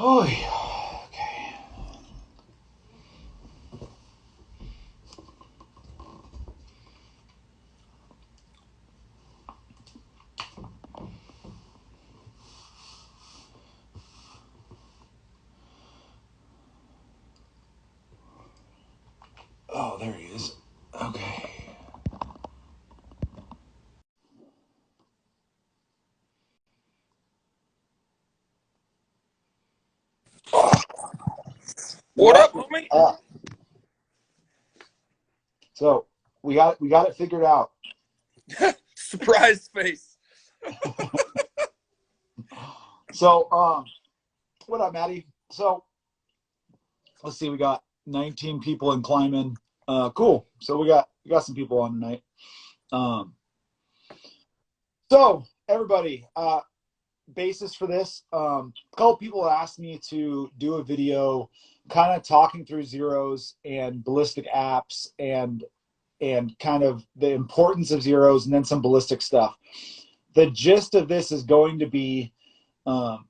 Oh, yeah. Okay. Oh, there he is. Okay. What What? up, homie? So we got it figured out. Surprise face. So what up, Matty? So let's see. We got 19 people in climbing. Cool. So we got some people on tonight. Um, so everybody, basis for this. A couple people asked me to do a video, kind of talking through zeros and ballistic apps and kind of the importance of zeros and then some ballistic stuff. The gist of this is going to be um,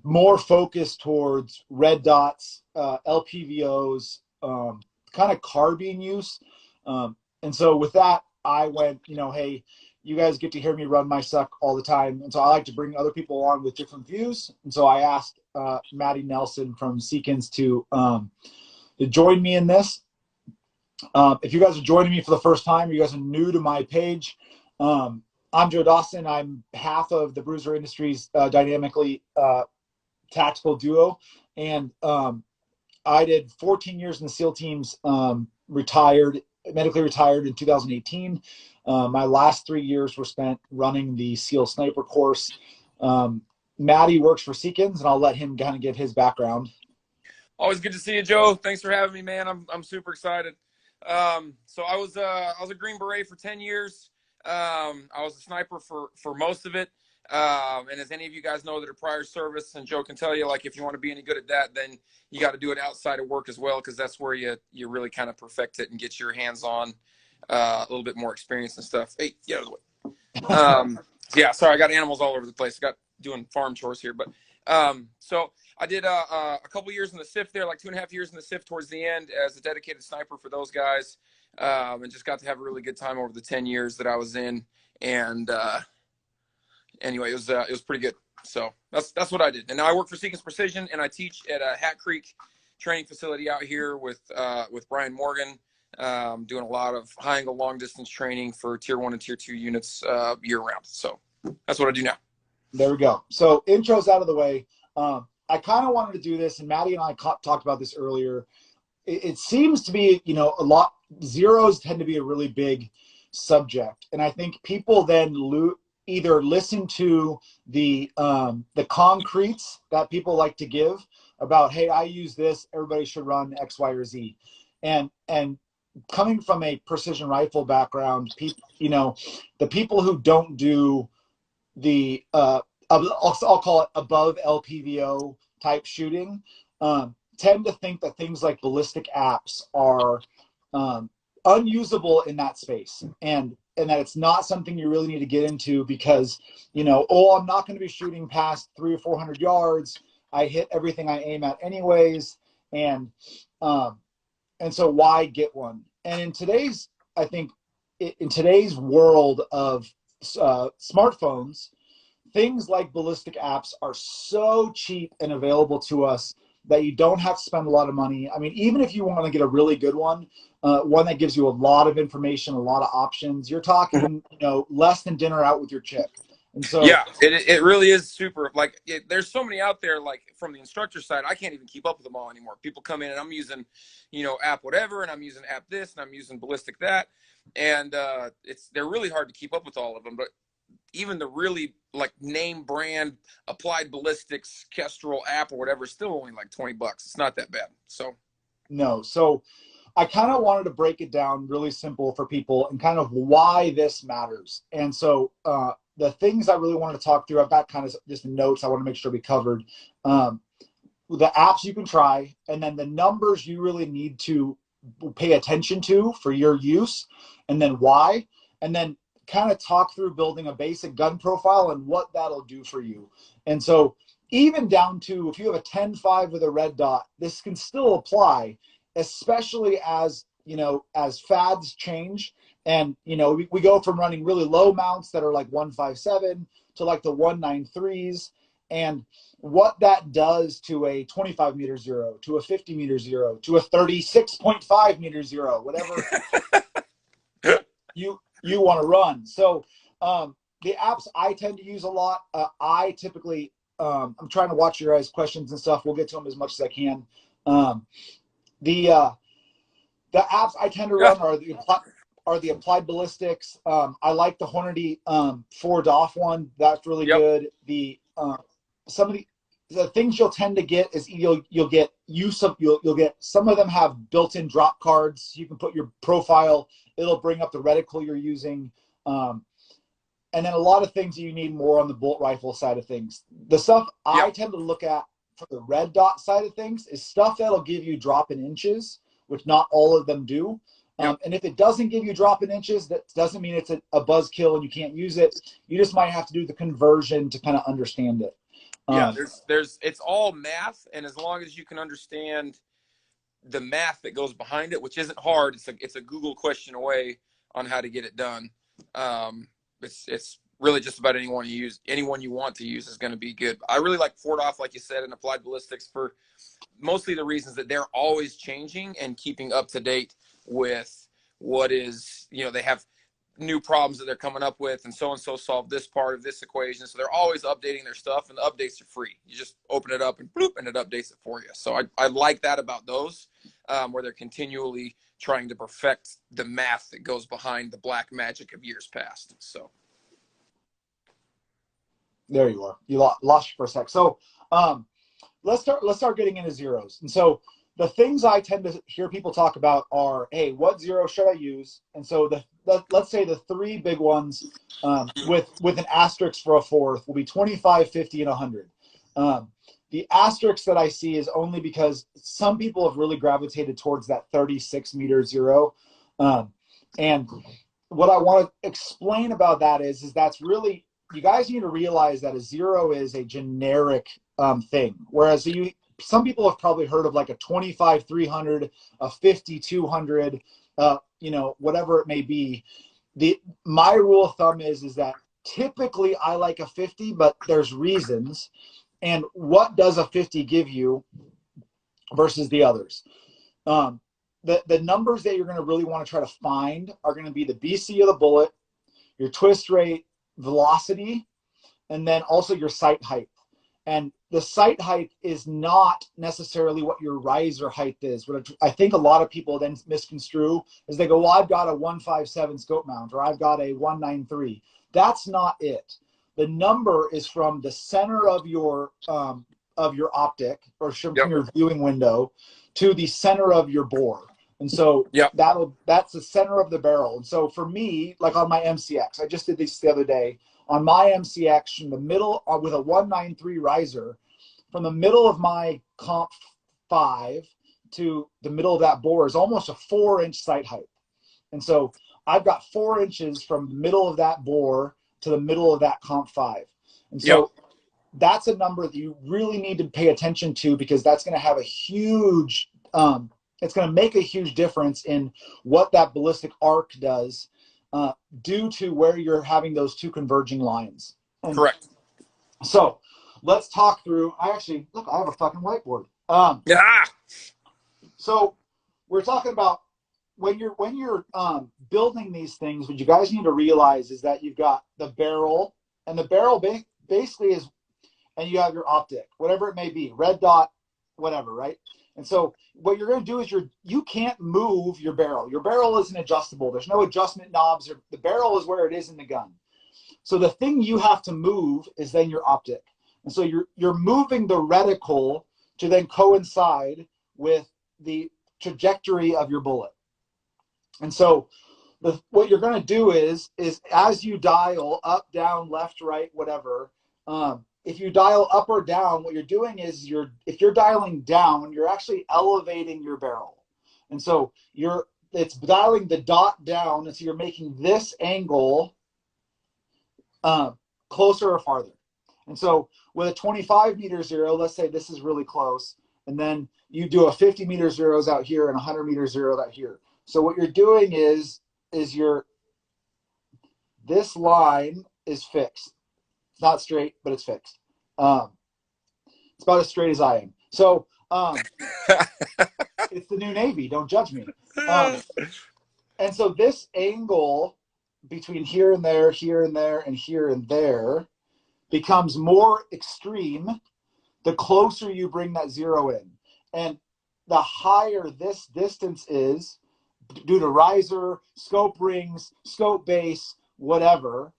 more focused towards red dots, LPVOs, kind of carbine use. And so with that, I went, hey, you guys get to hear me run my suck all the time. And so I like to bring other people along with different views. And so I asked Matty Nelson from Seekins to join me in this. If you guys are joining me for the first time, you guys are new to my page. I'm Joe Dawson. I'm half of the Bruiser Industries Dynamically Tactical Duo. And I did 14 years in the SEAL teams, medically retired in 2018. My last 3 years were spent running the SEAL sniper course. Matty works for Seekins, and I'll let him kind of give his background. Always good to see you, Joe. Thanks for having me, man. I'm super excited. So I was a Green Beret for 10 years. I was a sniper for most of it. And as any of you guys know that are prior service, and Joe can tell you, like, if you want to be any good at that, then you got to do it outside of work as well, because that's where you really kind of perfect it and get your hands on a little bit more experience and stuff. Hey, yeah, yeah. Sorry, I got animals all over the place. I got doing farm chores here, but so I did a couple years in the SIF there, like 2.5 years in the SIF towards the end as a dedicated sniper for those guys, and just got to have a really good time over the 10 years that I was in. And anyway, it was pretty good. So that's what I did. And now I work for Seekins Precision, and I teach at a Hat Creek training facility out here with Brian Morgan, doing a lot of high angle, long distance training for tier 1 and tier 2 units year round. So that's what I do now. There we go. So intro's out of the way. I kind of wanted to do this, and Matty and I talked about this earlier. It seems to be, a lot. Zeros tend to be a really big subject, and I think people then either listen to the concretes that people like to give about, hey, I use this, everybody should run X, Y, or Z, and coming from a precision rifle background, the people who don't do the I'll call it above LPVO type shooting, tend to think that things like ballistic apps are unusable in that space, and that it's not something you really need to get into because, I'm not going to be shooting past 300 or 400 yards. I hit everything I aim at anyways, and so why get one? And in today's world of smartphones, things like ballistic apps are so cheap and available to us that you don't have to spend a lot of money. I mean, even if you want to get a really good one, one that gives you a lot of information, a lot of options, you're talking, less than dinner out with your chick. And so, yeah, it really is super. Like, there's so many out there. Like, from the instructor side, I can't even keep up with them all anymore. People come in and I'm using, app whatever, and I'm using app this, and I'm using ballistic that, and they're really hard to keep up with all of them. But even the really like name brand Applied Ballistics Kestrel app or whatever is still only like $20. It's not that bad. So no. So I kind of wanted to break it down really simple for people and kind of why this matters. And so the things I really wanted to talk through, I've got kind of just notes I want to make sure we covered. The apps you can try, and then the numbers you really need to pay attention to for your use, and then why, and then kind of talk through building a basic gun profile and what that'll do for you. And so even down to if you have a 10.5 with a red dot, this can still apply, especially as, you know, as fads change. And, you know, we go from running really low mounts that are like 157 to like the 193s. And what that does to a 25 meter zero, to a 50 meter zero, to a 36.5 meter zero, whatever you want to run. So the apps I tend to use a lot, I typically, I'm trying to watch your guys' questions and stuff. We'll get to them as much as I can. The apps I tend to run are the Applied Ballistics. I like the Hornady forged off one. That's really good. The some of the things you'll tend to get is you'll get you'll get some of them have built-in drop cards. You can put your profile. It'll bring up the reticle you're using. And then a lot of things you need more on the bolt rifle side of things. The stuff I tend to look at for the red dot side of things is stuff that'll give you drop in inches, which not all of them do. And if it doesn't give you drop in inches, that doesn't mean it's a buzzkill and you can't use it. You just might have to do the conversion to kind of understand it. It's all math, and as long as you can understand the math that goes behind it, which isn't hard, it's a Google question away on how to get it done. It's really just about anyone you want to use is going to be good. I really like forged off, like you said, and Applied Ballistics for mostly the reasons that they're always changing and keeping up to date with what is, you know, they have new problems that they're coming up with, and so solved this part of this equation. So they're always updating their stuff, and the updates are free. You just open it up and bloop, and it updates it for you. So I like that about those, where they're continually trying to perfect the math that goes behind the black magic of years past. So there you are. You lost you for a sec. So let's start getting into zeros. And so the things I tend to hear people talk about are, hey, what zero should I use? And so let's say the three big ones with an asterisk for a fourth will be 25, 50, and 100. The asterisk that I see is only because some people have really gravitated towards that 36 meter zero. And what I want to explain about that is that's really, you guys need to realize that a zero is a generic thing. Whereas some people have probably heard of like a 25 300, a 50 200, you know, whatever it may be. My rule of thumb is that typically I like a 50, but there's reasons. And what does a 50 give you versus the others? The numbers that you're going to really want to try to find are going to be the BC of the bullet, your twist rate, velocity, and then also your sight height. And the sight height is not necessarily what your riser height is. What I think a lot of people then misconstrue is they go, well, I've got a 157 scope mount, or I've got a 193. That's not it. The number is from the center of your optic, or from your viewing window, to the center of your bore. And so that's the center of the barrel. And so for me, like on my MCX, I just did this the other day. On my MCX, from the middle, with a 193 riser, from the middle of my comp 5 to the middle of that bore is almost a 4-inch sight height. And so I've got 4 inches from the middle of that bore to the middle of that comp 5. And so that's a number that you really need to pay attention to, because that's going to have a huge, it's going to make a huge difference in what that ballistic arc does, due to where you're having those two converging lines. Correct. So let's talk through. I have a fucking whiteboard. So we're talking about when you're building these things, what you guys need to realize is that you've got the barrel, and the barrel basically is, and you have your optic, whatever it may be, red dot, whatever, right? And so what you're going to do is you can't move your barrel. Your barrel isn't adjustable. There's no adjustment knobs. The barrel is where it is in the gun. So the thing you have to move is then your optic. And so you're moving the reticle to then coincide with the trajectory of your bullet. And so what you're going to do is as you dial up, down, left, right, whatever, if you dial up or down, what you're doing is if you're dialing down, you're actually elevating your barrel. And so it's dialing the dot down, and so you're making this angle closer or farther. And so with a 25-meter zero, let's say this is really close, and then you do a 50-meter zeros out here and a 100-meter zero out here. So what you're doing is this line is fixed. It's not straight, but it's fixed. It's about as straight as I am. So it's the new Navy. Don't judge me. And so this angle between here and there, here and there, and here and there becomes more extreme the closer you bring that zero in. And the higher this distance is, due to riser, scope rings, scope base, whatever,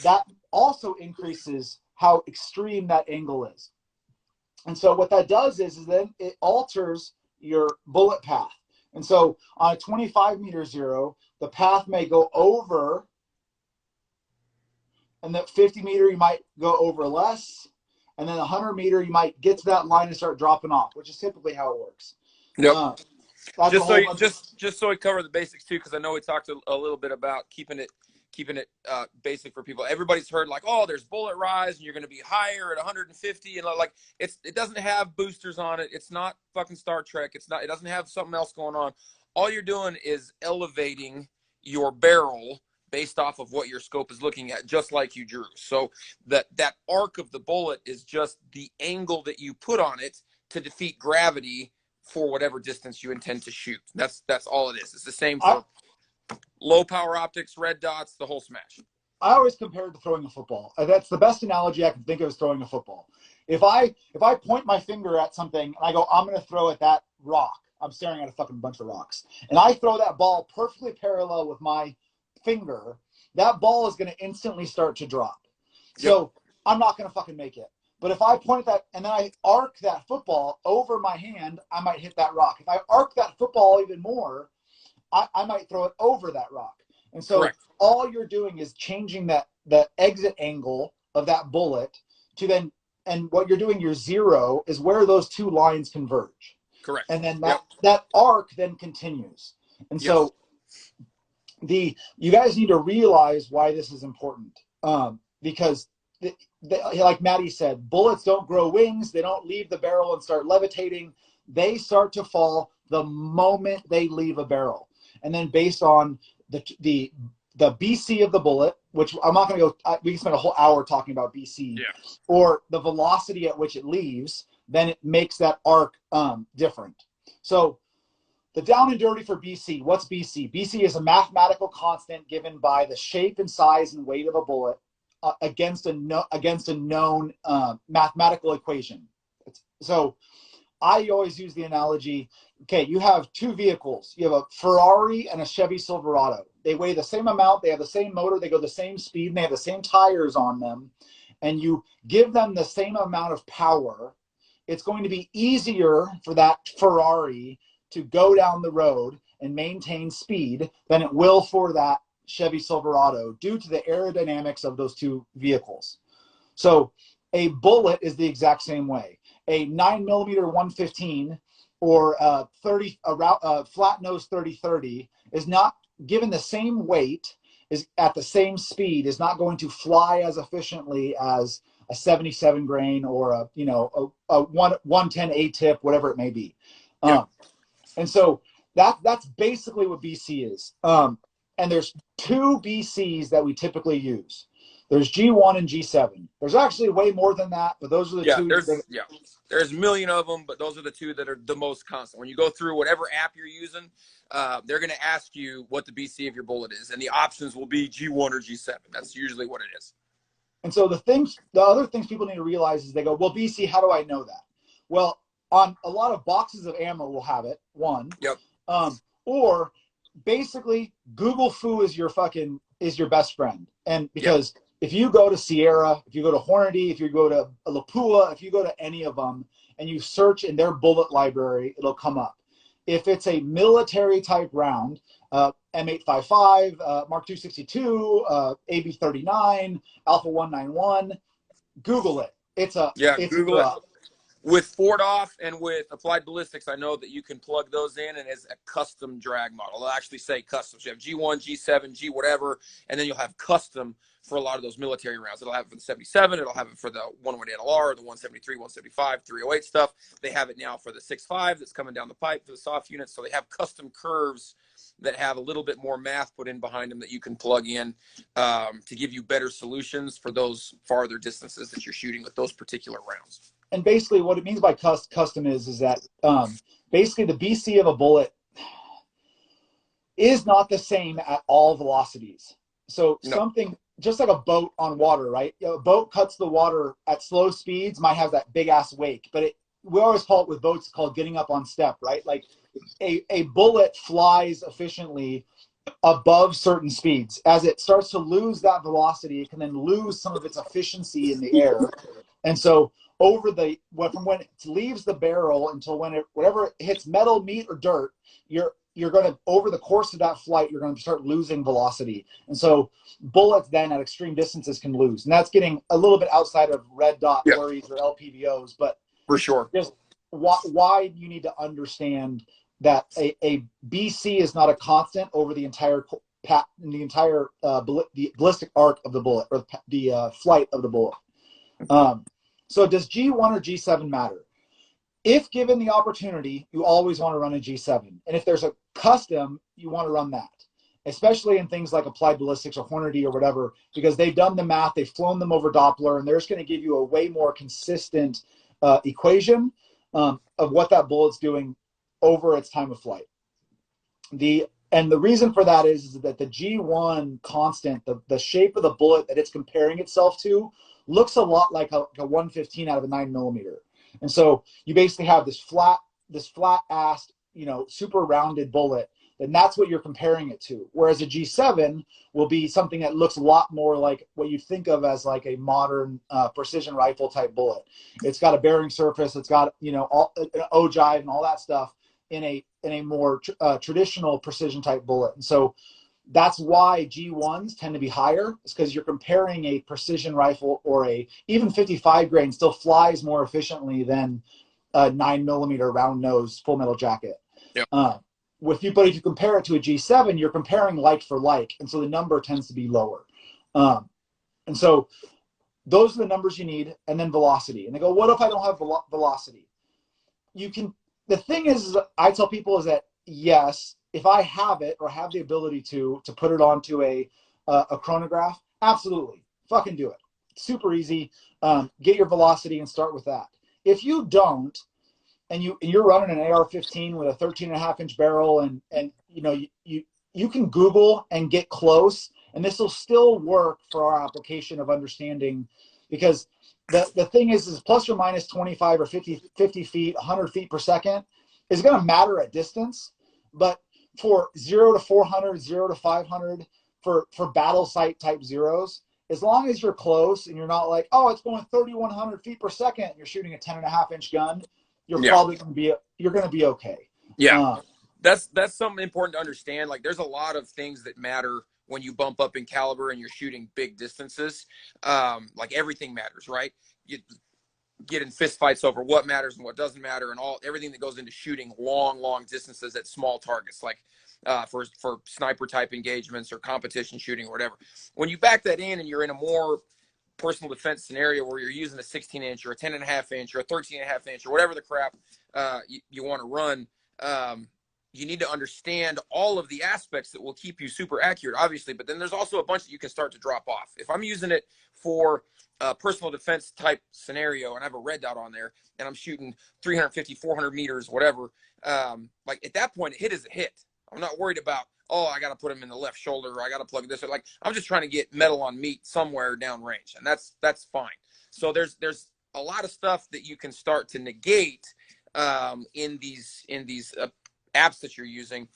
that also increases how extreme that angle is. And so what that does is then it alters your bullet path. And so on a 25-meter zero, the path may go over, and that 50-meter you might go over less, and then 100-meter you might get to that line and start dropping off, which is typically how it works. Yep. Just so we cover the basics too, because I know we talked a little bit about keeping it basic for people. Everybody's heard like, oh, there's bullet rise and you're going to be higher at 150, and like it doesn't have boosters on it. It's not fucking Star Trek. It doesn't have something else going on. All you're doing is elevating your barrel based off of what your scope is looking at, just like you drew. So that arc of the bullet is just the angle that you put on it to defeat gravity for whatever distance you intend to shoot. That's all it is. It's the same for low power optics, red dots, the whole smash. I always compare it to throwing a football. That's the best analogy I can think of, is throwing a football. If I point my finger at something and I go, I'm going to throw at that rock, I'm staring at a fucking bunch of rocks, and I throw that ball perfectly parallel with my finger, that ball is going to instantly start to drop. So I'm not going to fucking make it. But if I point that and then I arc that football over my hand, I might hit that rock. If I arc that football even more, I might throw it over that rock. And so all you're doing is changing the exit angle of that bullet to then, and what you're doing, your zero, is where those two lines converge. Correct. And then that arc then continues. And so you guys need to realize why this is important. Because like Matty said, bullets don't grow wings. They don't leave the barrel and start levitating. They start to fall the moment they leave a barrel. And then based on the BC of the bullet, which I'm not going to go, we can spend a whole hour talking about BC, or the velocity at which it leaves, then it makes that arc different. So the down and dirty for BC, what's BC? BC is a mathematical constant given by the shape and size and weight of a bullet against a known mathematical equation. So I always use the analogy, okay, you have two vehicles. You have a Ferrari and a Chevy Silverado. They weigh the same amount, they have the same motor, they go the same speed, and they have the same tires on them, and you give them the same amount of power. It's going to be easier for that Ferrari to go down the road and maintain speed than it will for that Chevy Silverado, due to the aerodynamics of those two vehicles. So a bullet is the exact same way. A 9mm 115 or a flat nose 30-30 is not given the same weight, is at the same speed, is not going to fly as efficiently as a 77 grain or a 110 A tip, whatever it may be. And so that's basically what BC is. And there's two BCs that we typically use. There's G1 and G7. There's actually way more than that, but those are the two. There's a million of them, but those are the two that are the most constant. When you go through whatever app you're using, they're going to ask you what the BC of your bullet is, and the options will be G1 or G7. That's usually what it is. And so the other things people need to realize is they go, well, BC, how do I know that? Well, on a lot of boxes of ammo will have it, one. Or basically Google Foo is your best friend. And because if you go to Sierra, if you go to Hornady, if you go to Lapua, if you go to any of them and you search in their bullet library, it'll come up. If it's a military type round, M855, Mark 262, AB39, Alpha 191, Google it. It's Google it. With Ford off and with Applied Ballistics, I know that you can plug those in, and it's a custom drag model. They'll actually say custom. So you have G1, G7, G whatever, and then you'll have custom for a lot of those military rounds. It'll have it for the 77. It'll have it for the 118 LR, the 173, 175, 308 stuff. They have it now for the 6.5 that's coming down the pipe for the soft units. So they have custom curves that have a little bit more math put in behind them that you can plug in to give you better solutions for those farther distances that you're shooting with those particular rounds. And basically what it means by custom is that basically the BC of a bullet is not the same at all velocities. So something just like a boat on water, right? A boat cuts the water at slow speeds, might have that big ass wake, but we always call it with boats called getting up on step, right? Like a bullet flies efficiently above certain speeds. As it starts to lose that velocity, it can then lose some of its efficiency in the air. And so over from when it leaves the barrel until whenever it hits metal, meat, or dirt, you're going to, over the course of that flight, you're going to start losing velocity. And so bullets then at extreme distances can lose. And that's getting a little bit outside of red dot worries or LPVOs, but for sure, just why you need to understand that a BC is not a constant over the entire the ballistic arc of the bullet, or the flight of the bullet. So does G1 or G7 matter? If given the opportunity, you always want to run a G7. And if there's a custom, you want to run that, especially in things like Applied Ballistics or Hornady or whatever, because they've done the math, they've flown them over Doppler, and they're just going to give you a way more consistent equation of what that bullet's doing over its time of flight. And the reason for that is that the G1 constant, the shape of the bullet that it's comparing itself to, looks a lot like a 115 out of a 9mm. And so you basically have this flat-assed, super rounded bullet, and that's what you're comparing it to. Whereas a G7 will be something that looks a lot more like what you think of as like a modern precision rifle type bullet. It's got a bearing surface, it's got all ogive and all that stuff in a more traditional precision type bullet. And so that's why G1s tend to be higher. It's because you're comparing a precision rifle, or even 55 grain still flies more efficiently than a 9mm round nose full metal jacket. Yep. But if you compare it to a G7, you're comparing like for like, and so the number tends to be lower. And so those are the numbers you need, and then velocity. And they go, what if I don't have velocity? The thing is, I tell people is that yes, if I have it or have the ability to put it onto a chronograph, absolutely, fucking do it. Super easy. Get your velocity and start with that. If you don't, and you're running an AR-15 with a 13.5-inch barrel, and you can Google and get close, and this will still work for our application of understanding, because the thing is plus or minus 25 or 50 feet, 100 feet per second is going to matter at distance, but for 0 to 400, 0 to 500, for battle sight type zeros, as long as you're close and you're not like, oh, it's going 3,100 feet per second, and you're shooting a 10.5-inch gun, you're probably going to be okay. Yeah. That's something important to understand. Like, there's a lot of things that matter when you bump up in caliber and you're shooting big distances. Like, everything matters, right? You get in fist fights over what matters and what doesn't matter, and everything that goes into shooting long distances at small targets, like for sniper type engagements or competition shooting or whatever. When you back that in and you're in a more personal defense scenario where you're using a 16-inch or a 10.5-inch or a 13.5-inch or whatever the crap you want to run, you need to understand all of the aspects that will keep you super accurate, obviously, but then there's also a bunch that you can start to drop off. If I'm using it for a personal defense type scenario and I have a red dot on there and I'm shooting 350, 400 meters, whatever, like at that point, a hit is a hit. I'm not worried about, oh, I got to put him in the left shoulder, or I got to plug this. Like, I'm just trying to get metal on meat somewhere downrange, and that's fine. So there's a lot of stuff that you can start to negate in these apps that you're using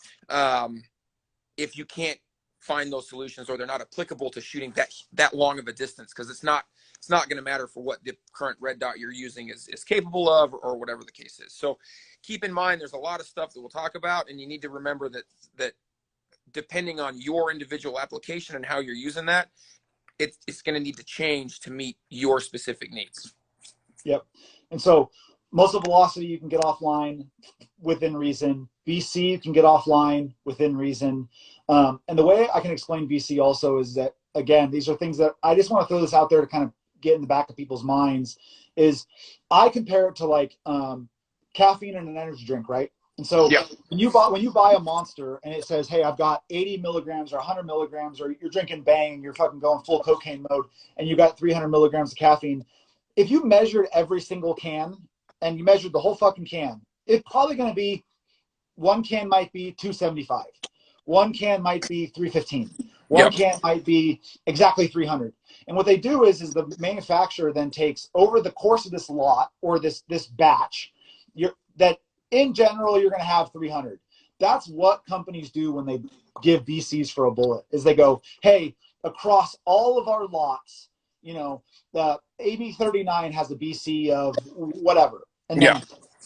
if you can't find those solutions, or they're not applicable to shooting that long of a distance, because it's not going to matter for what the current red dot you're using is capable of, or whatever the case is. So keep in mind, there's a lot of stuff that we'll talk about, and you need to remember that depending on your individual application and how you're using that, it's going to need to change to meet your specific needs. Yep. And so muzzle velocity you can get offline within reason. VC you can get offline within reason. And the way I can explain VC also is that, again, these are things that I just want to throw this out there to kind of get in the back of people's minds, is I compare it to like caffeine in an energy drink, right? And so Yeah. when you buy a Monster and it says, hey, I've got 80 milligrams or 100 milligrams, or you're drinking Bang and you're fucking going full cocaine mode and you got 300 milligrams of caffeine, if you measured every single can and you measured the whole fucking can, it's probably going to be, one can might be 275. One can might be 315. One Yep. can might be exactly 300. And what they do is the manufacturer then takes over the course of this lot or this batch, that in general you're going to have 300. That's what companies do when they give VCs for a bullet, is they go, hey, across all of our lots, you know, the AB39 has a BC of whatever. And Yeah. then,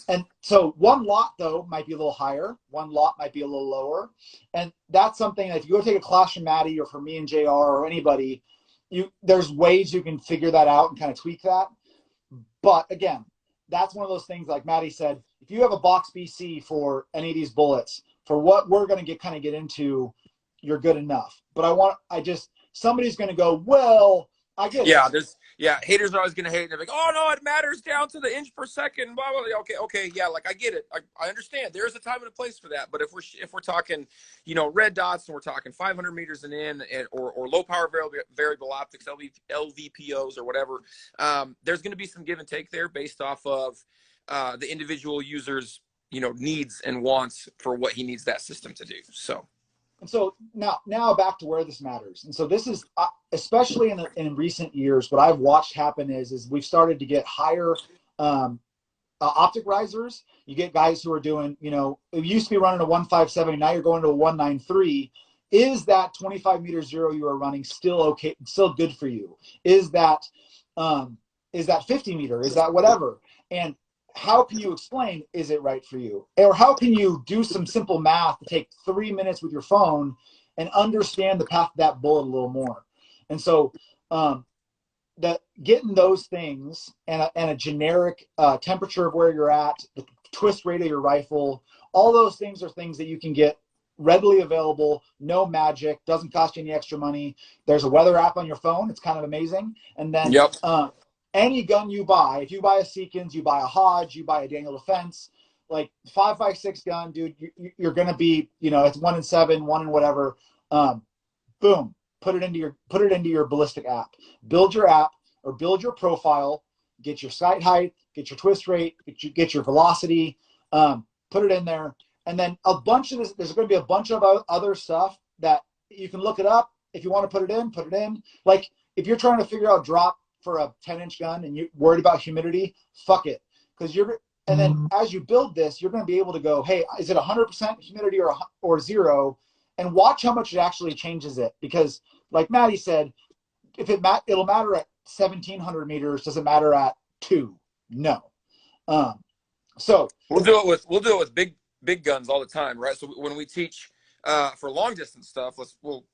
and so one lot though might be a little higher, one lot might be a little lower. And that's something that if you go take a class from Matty or from me and JR or anybody, there's ways you can figure that out and kind of tweak that. But again, that's one of those things, like Matty said, if you have a box BC for any of these bullets, for what we're going to get into, you're good enough. But somebody's going to go, well, I get it. Haters are always gonna hate. They're like, oh no, it matters down to the inch per second. Blah, blah, blah. Okay, yeah, like I get it. I understand. There's a time and a place for that. But if we're talking, red dots, and we're talking 500 meters and in, or low power variable optics, LVPOs or whatever, there's gonna be some give and take there based off of the individual user's needs and wants for what he needs that system to do. So. And so now back to where this matters. And so this is, especially in recent years, what I've watched happen is we've started to get higher optic risers. You get guys who are doing, it used to be running a 157, now you're going to a 193. Is that 25 meter zero you are running still okay, still good for you? Is that 50 meter? Is that whatever? And how can you explain, is it right for you? Or how can you do some simple math to take 3 minutes with your phone and understand the path of that bullet a little more? And so that getting those things and a generic temperature of where you're at, the twist rate of your rifle, all those things are things that you can get readily available, no magic, doesn't cost you any extra money. There's a weather app on your phone. It's kind of amazing. And then any gun you buy, if you buy a Seekins, you buy a Hodge, you buy a Daniel Defense, like 5.56 gun, dude, you're going to be, it's 1 in 7, 1 in whatever. Boom, put it into your ballistic app. Build your app or build your profile, get your sight height, get your twist rate, get your velocity, put it in there. And then a bunch of this, there's going to be a bunch of other stuff that you can look it up. If you want to put it in. Like if you're trying to figure out drop for a 10-inch gun and you're worried about humidity, fuck it. And then as you build this, you're going to be able to go, hey, is it 100% humidity or zero? And watch how much it actually changes it. Because like Matty said, it'll matter at 1,700 meters. Does it matter at 2? No. So we'll do it with big guns all the time, right? So when we teach for long distance stuff, we'll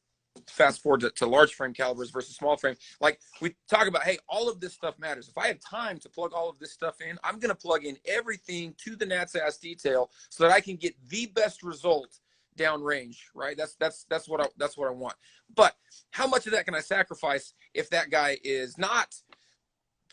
fast forward to large frame calibers versus small frame. Like we talk about, hey, all of this stuff matters. If I have time to plug all of this stuff in, I'm going to plug in everything to the gnat's ass detail so that I can get the best result downrange, right? That's what I want. But how much of that can I sacrifice if that guy is not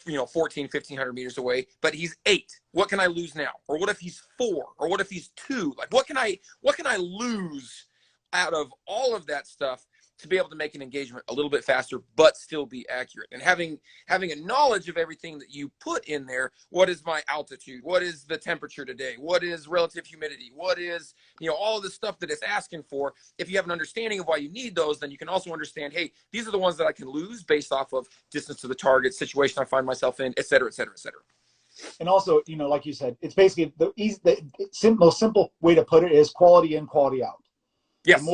1,500 meters away, but he's 8? What can I lose now? Or what if he's 4? Or what if he's 2? Like what can I lose out of all of that stuff to be able to make an engagement a little bit faster, but still be accurate? And having a knowledge of everything that you put in there. What is my altitude? What is the temperature today? What is relative humidity? What is, all of the stuff that it's asking for. If you have an understanding of why you need those, then you can also understand, hey, these are the ones that I can lose based off of distance to the target, situation I find myself in, et cetera, et cetera, et cetera. And also, like you said, it's basically the most simple way to put it is quality in, quality out. Yes. The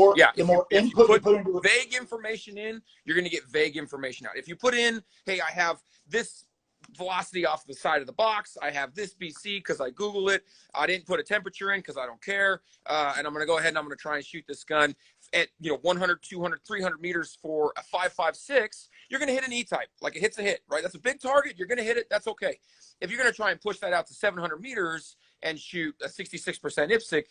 more input you put into it, vague information in, you're going to get vague information out. If you put in, hey, I have this velocity off the side of the box, I have this BC because I Google it, I didn't put a temperature in because I don't care, and I'm going to go ahead and I'm going to try and shoot this gun. at 100, 200, 300 meters for a 5.56, you're going to hit an E-type. Like, a hit's a hit, right? That's a big target. You're going to hit it. That's okay. If you're going to try and push that out to 700 meters and shoot a 66% IPSC,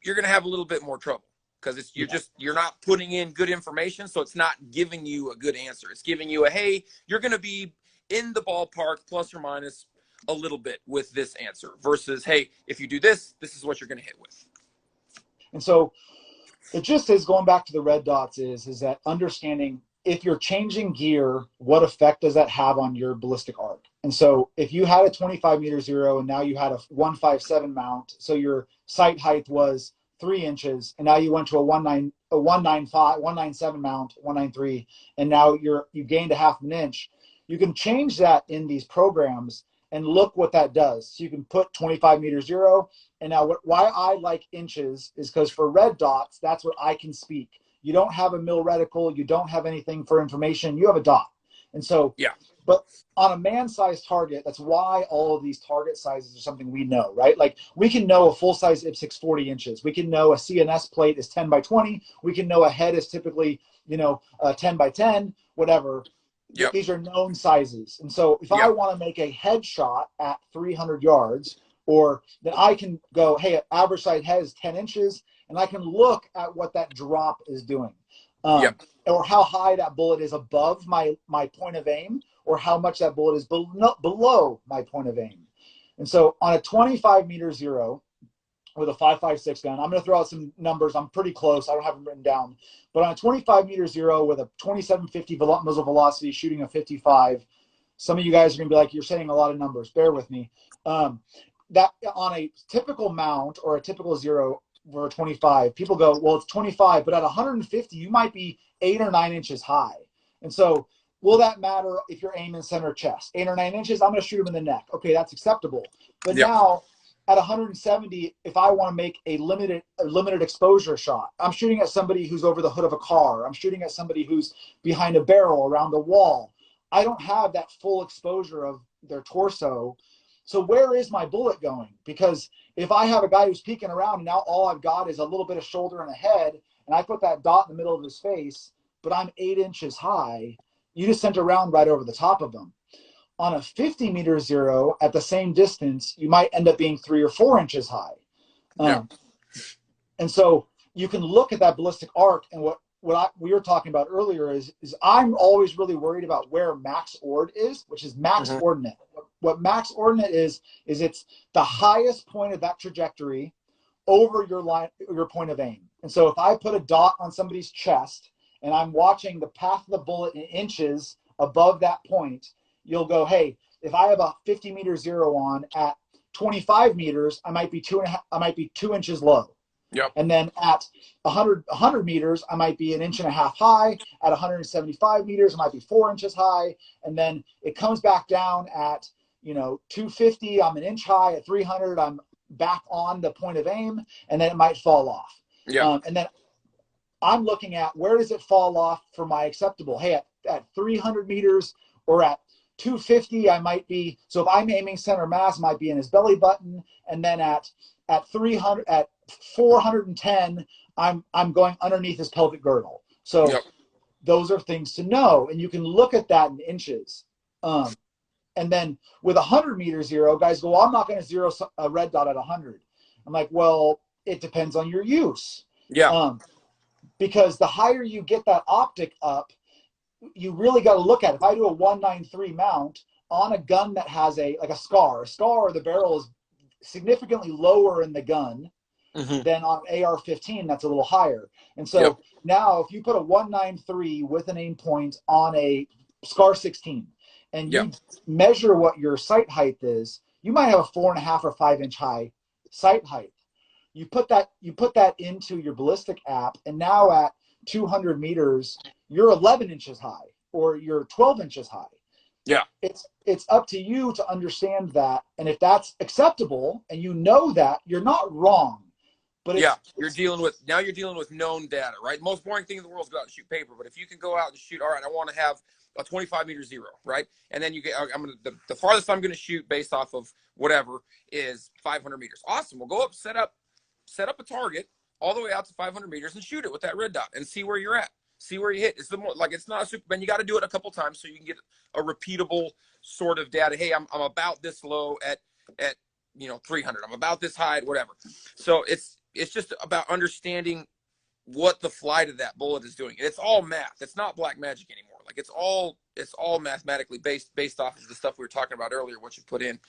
you're going to have a little bit more trouble, because you're not putting in good information. So it's not giving you a good answer. It's giving you hey, you're going to be in the ballpark plus or minus a little bit with this answer, versus, hey, if you do this, this is what you're going to hit with. And so it just is, going back to the red dots, is that understanding, if you're changing gear, what effect does that have on your ballistic arc? And so if you had a 25 meter zero and now you had a 157 mount, so your sight height was 3 inches, and now you went to a 195, 197 mount, 193, and now you gained a half an inch. You can change that in these programs and look what that does. So you can put 25 meter zero. And now why I like inches is because for red dots, that's what I can speak. You don't have a mil reticle. You don't have anything for information. You have a dot. And so, yeah. But on a man-sized target, that's why all of these target sizes are something we know, right? Like, we can know a full-size IPSC 40 inches. We can know a CNS plate is 10 by 20. We can know a head is typically, 10 by 10, whatever. Yep. These are known sizes. And so if I want to make a head shot at 300 yards, or then I can go, hey, average sight head is 10 inches, and I can look at what that drop is doing. Or how high that bullet is above my point of aim, or how much that bullet is below my point of aim. And so on a 25 meter zero with a 5.56 gun, I'm going to throw out some numbers. I'm pretty close. I don't have them written down. But on a 25 meter zero with a 2750 muzzle velocity, shooting a 55, some of you guys are going to be like, you're saying a lot of numbers. Bear with me. That on a typical mount or a typical zero for 25, people go, well, it's 25, but at 150, you might be 8 or 9 inches high. And so, will that matter if you're aiming center chest? 8 or 9 inches, I'm going to shoot him in the neck. Okay, that's acceptable. But now, at 170, if I want to make a limited exposure shot, I'm shooting at somebody who's over the hood of a car. I'm shooting at somebody who's behind a barrel around a wall. I don't have that full exposure of their torso. So where is my bullet going? Because if I have a guy who's peeking around and now all I've got is a little bit of shoulder and a head, and I put that dot in the middle of his face, but I'm 8 inches high, you just sent a round right over the top of them. On a 50 meter zero at the same distance, you might end up being 3 or 4 inches high. And so you can look at that ballistic arc, and we were talking about earlier is I'm always really worried about where max ord is, which is max ordinate. What max ordinate is it's the highest point of that trajectory over your point of aim. And so if I put a dot on somebody's chest and I'm watching the path of the bullet in inches above that point, you'll go, hey, if I have a 50 meter zero on at 25 meters, I might be 2 inches low. Yep. And then at 100 meters, I might be 1.5 inches high. At 175 meters, I might be 4 inches high. And then it comes back down at 250, I'm 1 inch high. At 300, I'm back on the point of aim, and then it might fall off. And then I'm looking at, where does it fall off for my acceptable? Hey, at 300 meters or at 250, I might be, so if I'm aiming center mass, might be in his belly button. And then at 300, at 410, I'm going underneath his pelvic girdle. So those are things to know, and you can look at that in inches. And then with 100 meter zero, guys go, well, I'm not going to zero a red dot at 100. I'm like, well, it depends on your use. Because the higher you get that optic up, you really got to look at it. If I do a 193 mount on a gun that has a scar, the barrel is significantly lower in the gun than on AR-15, that's a little higher. And so now if you put a 193 with an aim point on a SCAR 16 and you measure what your sight height is, you might have a 4.5 or 5 inch high sight height. You put that into your ballistic app, and now at 200 meters, you're 11 inches high or you're 12 inches high. It's up to you to understand that. And if that's acceptable and you know that, you're not wrong. But you're dealing with known data, right? Most boring thing in the world is go out and shoot paper. But if you can go out and shoot, all right, I want to have a 25 meter zero, right? And then you get, the farthest I'm going to shoot based off of whatever is 500 meters. Awesome. We'll go up, set up a target, all the way out to 500 meters and shoot it with that red dot and see where you're at. See where you hit. It's the more like it's not a super, man. You got to do it a couple times so you can get a repeatable sort of data. Hey, I'm about this low at 300. I'm about this high at whatever. So it's just about understanding what the flight of that bullet is doing. And it's all math. It's not black magic anymore. Like it's all mathematically based off of the stuff we were talking about earlier, what you put in.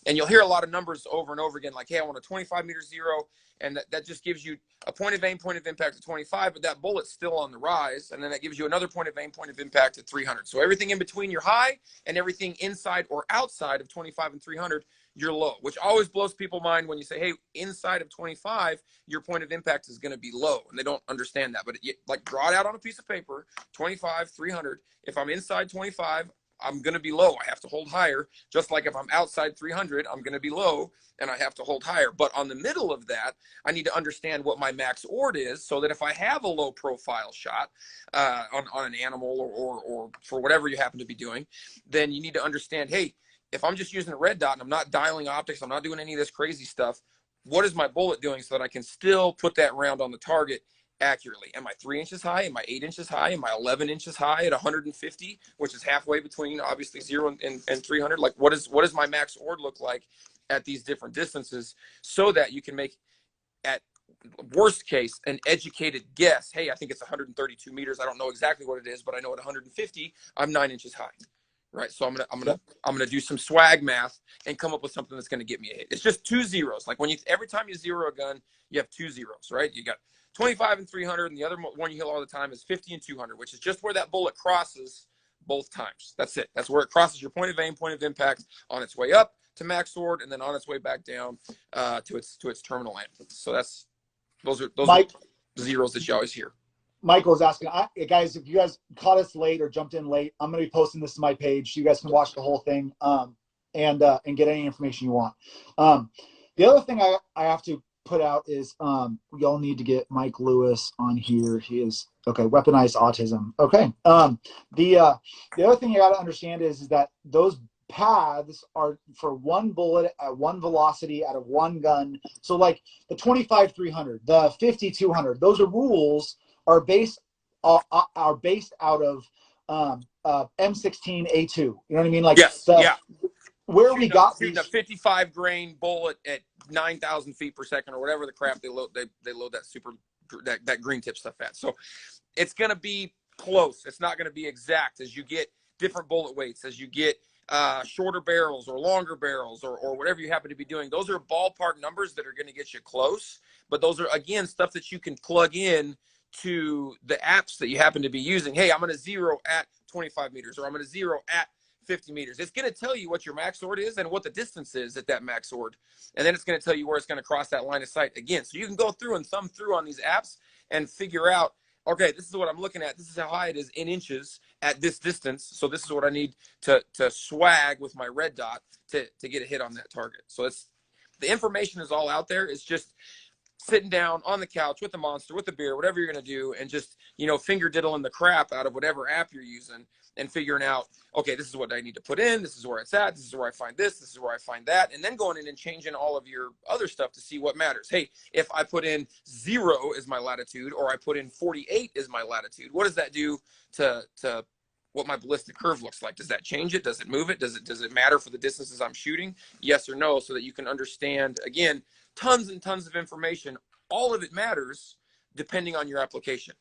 And you'll hear a lot of numbers over and over again, like, hey, I want a 25 meter zero. And that just gives you a point of aim, point of impact at 25, but that bullet's still on the rise. And then that gives you another point of aim, point of impact at 300. So everything in between your high and everything inside or outside of 25 and 300, you're low, which always blows people's mind when you say, hey, inside of 25, your point of impact is going to be low. And they don't understand that. But like draw it out on a piece of paper, 25, 300. If I'm inside 25, I'm going to be low. I have to hold higher. Just like if I'm outside 300, I'm going to be low and I have to hold higher. But on the middle of that, I need to understand what my max ord is so that if I have a low profile shot on an animal or for whatever you happen to be doing, then you need to understand, hey, if I'm just using a red dot and I'm not dialing optics, I'm not doing any of this crazy stuff, what is my bullet doing so that I can still put that round on the target accurately? Am I 3 inches high? Am I 8 inches high? Am I 11 inches high at 150, which is halfway between obviously 0 and 300? Like what does my max ord look like at these different distances so that you can make, at worst case, an educated guess. Hey, I think it's 132 meters. I don't know exactly what it is, but I know at 150, I'm 9 inches high. Right. So I'm gonna do some swag math and come up with something that's gonna get me a hit. It's just 2 zeros. Like every time you zero a gun, you have 2 zeros, right? You got 25 and 300, and the other one you hear all the time is 50 and 200, which is just where that bullet crosses both times. That's it. That's where it crosses your point of aim, point of impact on its way up to max sword, and then on its way back down to its terminal end. So those are zeros that you always hear. Michael is asking, guys, if you guys caught us late or jumped in late, I'm going to be posting this to my page so you guys can watch the whole thing and get any information you want. The other thing I have to put out is we all need to get Mike Lewis on here. He is, okay, weaponized autism. Okay. The other thing you got to understand is that those paths are for one bullet at one velocity out of one gun. So like the 25-300, the 50-200, those are rules are based out of M16A2. You know what I mean? Like yes, yeah. Where we got shooting a 55 grain bullet at 9,000 feet per second or whatever the crap they load that green tip stuff at. So it's going to be close. It's not going to be exact as you get different bullet weights, as you get shorter barrels or longer barrels or whatever you happen to be doing. Those are ballpark numbers that are going to get you close. But those are, again, stuff that you can plug in to the apps that you happen to be using. Hey, I'm going to zero at 25 meters or I'm going to zero at 50 meters. It's going to tell you what your max ord is and what the distance is at that max ord. And then it's going to tell you where it's going to cross that line of sight again. So you can go through and thumb through on these apps and figure out, okay, this is what I'm looking at. This is how high it is in inches at this distance. So this is what I need to swag with my red dot to get a hit on that target. So the information is all out there. It's just sitting down on the couch with the monster, with the beer, whatever you're going to do, and just, finger diddling the crap out of whatever app you're using and figuring out, okay, this is what I need to put in. This is where it's at. This is where I find this. This is where I find that. And then going in and changing all of your other stuff to see what matters. Hey, if I put in 0 as my latitude or I put in 48 as my latitude, what does that do to what my ballistic curve looks like? Does that change it? Does it move it? Does it matter for the distances I'm shooting? Yes or no, so that you can understand, again, tons and tons of information. All of it matters depending on your application.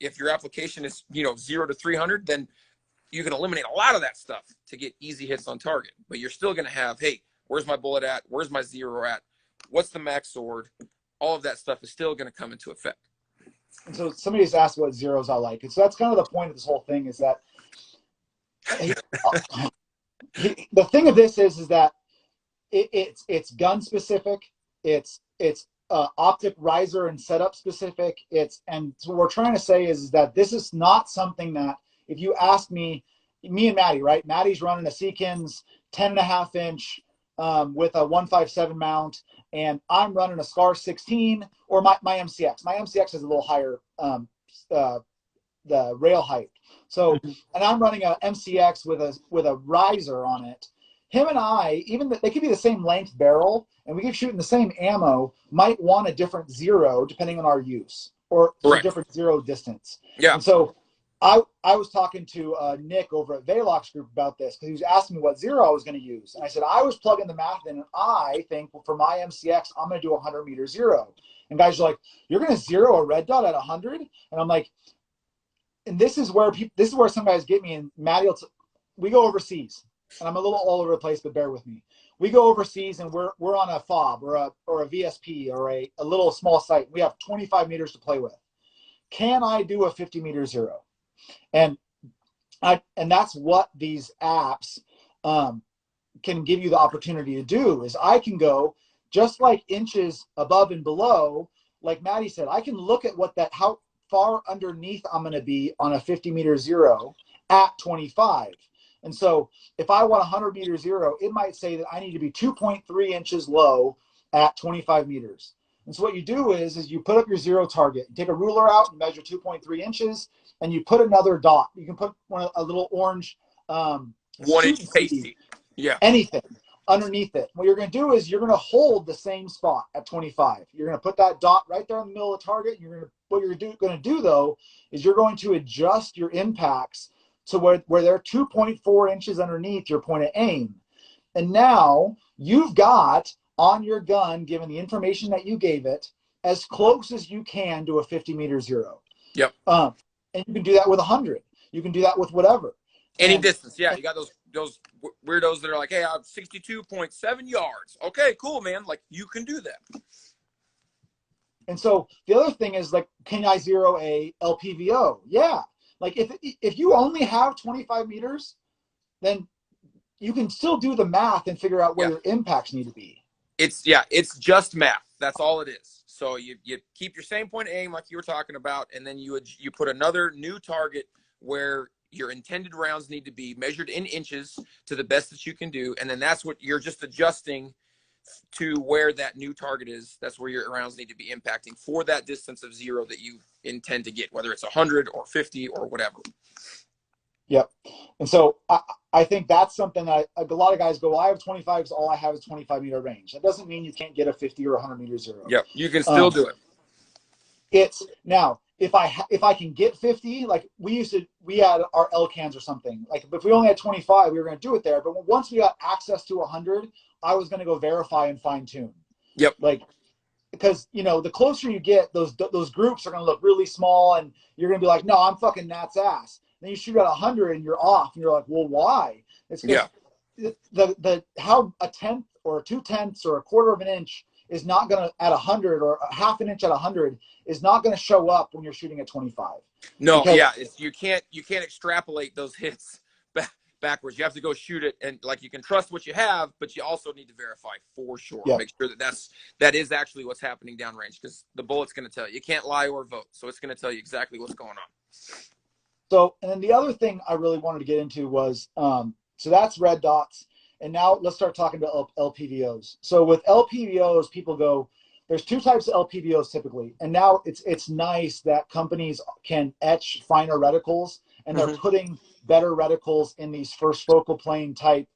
If your application is 0 to 300, then you can eliminate a lot of that stuff to get easy hits on target. But you're still going to have, hey, where's my bullet at? Where's my 0 at? What's the max sword? All of that stuff is still going to come into effect. And so somebody's asked what zeros I like. And so that's kind of the point of this whole thing is that the thing of this is that it's gun specific. It's optic riser and setup specific. And so what we're trying to say is that this is not something that if you ask me and Matty, right? Matty's running a Seekins 10.5 inch with a 157 mount, and I'm running a Scar 16 or my MCX. My MCX is a little higher the rail height. So, and I'm running a MCX with a riser on it. him and I, they could be the same length barrel, and we could shoot in the same ammo, might want a different zero depending on our use, or just a Correct. different zero distance. Yeah. And so I was talking to Nick over at Velox Group about this because he was asking me what zero I was going to use. And I said, I was plugging the math in, and I think for my MCX, I'm going to do a 100-meter zero. And guys are like, you're going to zero a red dot at 100? And I'm like, and this is where some guys get me. And Matty, we go overseas, and I'm a little all over the place, but bear with me. We go overseas, and we're on a fob or a VSP or a little small site. We have 25 meters to play with. Can I do a 50-meter zero? And that's what these apps can give you the opportunity to do. Is I can go just like inches above and below, like Matty said. I can look at how far underneath I'm going to be on a 50-meter zero at 25. And so if I want a 100-meter zero, it might say that I need to be 2.3 inches low at 25 meters. And so what you do is you put up your zero target, you take a ruler out and measure 2.3 inches, and you put another dot. You can put a little orange 1-inch pasty. Yeah. Anything underneath it. What you're going to do is you're going to hold the same spot at 25. You're going to put that dot right there in the middle of the target. What you're going to do though is you're going to adjust your impacts to where they're 2.4 inches underneath your point of aim. And now you've got on your gun, given the information that you gave it, as close as you can to a 50-meter zero. Yep. And you can do that with 100. You can do that with whatever. Any distance. Yeah. You got those weirdos that are like, hey, I'm 62.7 yards. Okay, cool, man. Like, you can do that. And so the other thing is, like, can I zero a LPVO? Yeah. Like, if you only have 25 meters, then you can still do the math and figure out where your impacts need to be. It's just math. That's all it is. So you keep your same point of aim like you were talking about, and then you put another new target where your intended rounds need to be measured in inches to the best that you can do, and then that's what you're just adjusting to where that new target is. That's where your rounds need to be impacting for that distance of zero that you intend to get, whether it's 100 or 50 or whatever. Yep. And so I think that's something that a lot of guys go, well, I have 25, so all I have is 25-meter range. That doesn't mean you can't get a 50 or 100-meter zero. Yep, you can still do it. It's now, if I can get 50, like we had our L cans or something. Like if we only had 25, we were going to do it there. But once we got access to 100, I was going to go verify and fine tune. Yep. Like, because the closer you get, those groups are going to look really small, and you're going to be like, no, I'm fucking Nat's ass. Then you shoot at 100 and you're off, and you're like, well, why? It's because how a tenth or 2/10 or a quarter of an inch is not going to at 100, or a half an inch at 100 is not going to show up when you're shooting at 25. No, because, you can't extrapolate those hits backwards. You have to go shoot it, and like, you can trust what you have, but you also need to verify for sure. Yep. Make sure that is actually what's happening downrange, because the bullet's going to tell you. You can't lie or vote, so it's going to tell you exactly what's going on. So, and then the other thing I really wanted to get into was, so that's red dots. And now let's start talking about LPVOs. So with LPVOs, people go, there's two types of LPVOs typically. And now it's nice that companies can etch finer reticles, and they're putting better reticles in these first focal plane type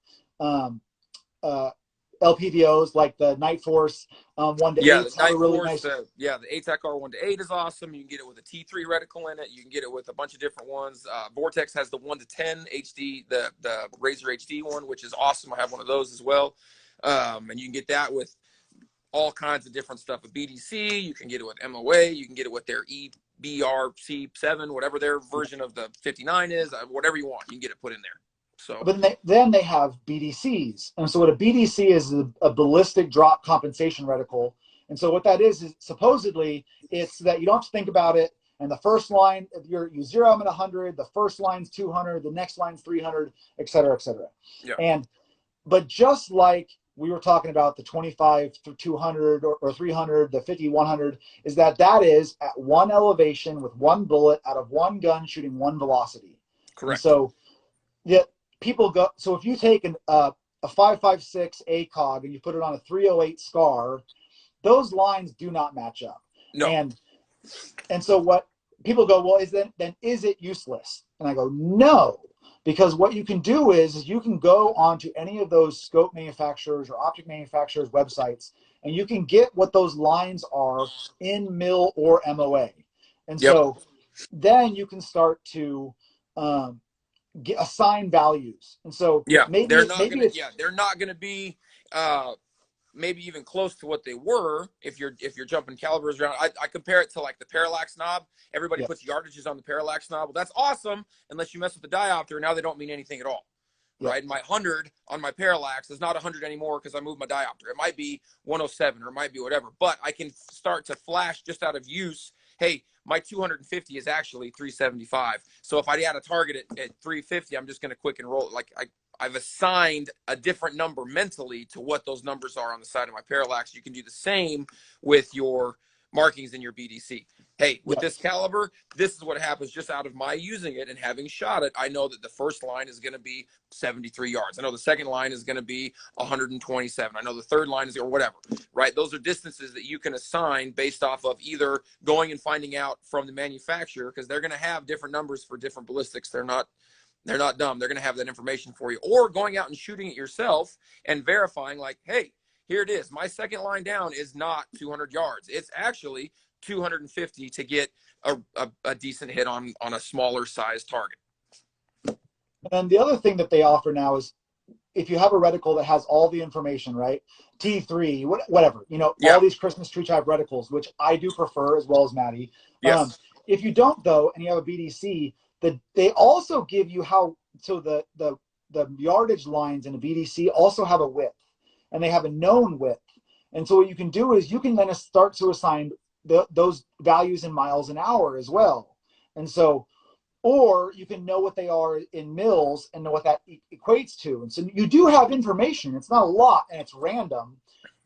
LPVOs, like the Night Force 1-8. Yeah, the Night really Force. nice. The ATAC R 1-8 is awesome. You can get it with a T3 reticle in it. You can get it with a bunch of different ones. Vortex has the 1-10 HD, the Razor HD one, which is awesome. I have one of those as well. And you can get that with all kinds of different stuff with BDC. You can get it with MOA. You can get it with their EBRC7, whatever their version of the 59 is. Whatever you want, you can get it put in there. So, but then they have BDCs. And so what a BDC is a ballistic drop compensation reticle. And so what that is supposedly it's that you don't have to think about it. And the first line, if you zero them at 100, the first line's 200, the next line's 300, et cetera, et cetera. Yeah. But just like we were talking about the 25 to 200 or 300, the 50, 100, is that is at one elevation with one bullet out of one gun shooting one velocity. Correct. And so people go, so if you take a 5.56 ACOG and you put it on a 308 SCAR, those lines do not match up. No. And so what people go, well, is it useless? And I go, no, because what you can do is you can go onto any of those scope manufacturers or optic manufacturers websites, and you can get what those lines are in mil or MOA. And Yep. so then you can start to assign values. And so Yeah. maybe They're it, not maybe gonna. it's Yeah. They're not gonna be. Maybe even close to what they were if you're jumping calibers around. I compare it to like the parallax knob. Everybody yeah, puts yardages on the parallax knob. Well, that's awesome unless you mess with the diopter. Now they don't mean anything at all, yeah, right? My 100 on my parallax is not 100 anymore because I moved my diopter. It might be 107 or it might be whatever, but I can start to flash just out of use. Hey, my 250 is actually 375. So if I had a target at 350, I'm just going to quick and roll. Like I've assigned a different number mentally to what those numbers are on the side of my parallax. You can do the same with your markings in your BDC. Hey, with yeah. this caliber, this is what happens just out of my using it and having shot it. I know that the first line is going to be 73 yards. I know the second line is going to be 127. I know the third line is or whatever, right? Those are distances that you can assign based off of either going and finding out from the manufacturer, because they're going to have different numbers for different ballistics. They're not dumb. They're going to have that information for you, or going out and shooting it yourself and verifying like, hey, here it is. My second line down is not 200 yards. It's actually 250 to get a decent hit on a smaller size target. And the other thing that they offer now is if you have a reticle that has all the information, right? T3, whatever, Yeah. all these Christmas tree type reticles, which I do prefer as well as Matty. Yes. If you don't though, and you have a BDC, they also give you the yardage lines in a BDC also have a width, and they have a known width. And so what you can do is you can then start to assign those values in miles an hour as well. And so, or you can know what they are in mils and know what that equates to. And so you do have information. It's not a lot and it's random,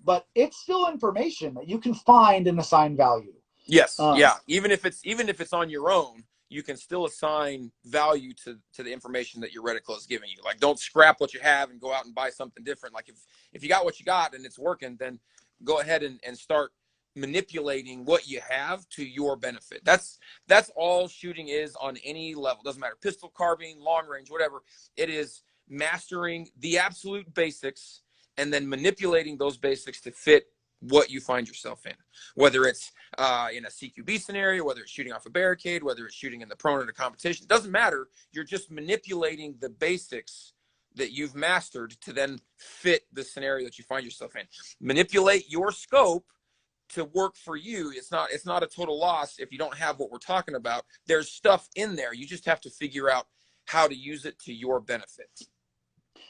but it's still information that you can find and assign value. Yes. Yeah. Even if it's on your own, you can still assign value to the information that your reticle is giving you. Like, don't scrap what you have and go out and buy something different. Like if you got what you got and it's working, then go ahead and start manipulating what you have to your benefit. That's all shooting is on any level. Doesn't matter, pistol, carbine, long range, whatever. It is mastering the absolute basics and then manipulating those basics to fit what you find yourself in, whether it's in a CQB scenario, whether it's shooting off a barricade, whether it's shooting in the prone at a competition. It doesn't matter. You're just manipulating the basics that you've mastered to then fit the scenario that you find yourself in. Manipulate your scope to work for you. It's not a total loss if you don't have what we're talking about. There's stuff in there. You just have to figure out how to use it to your benefit.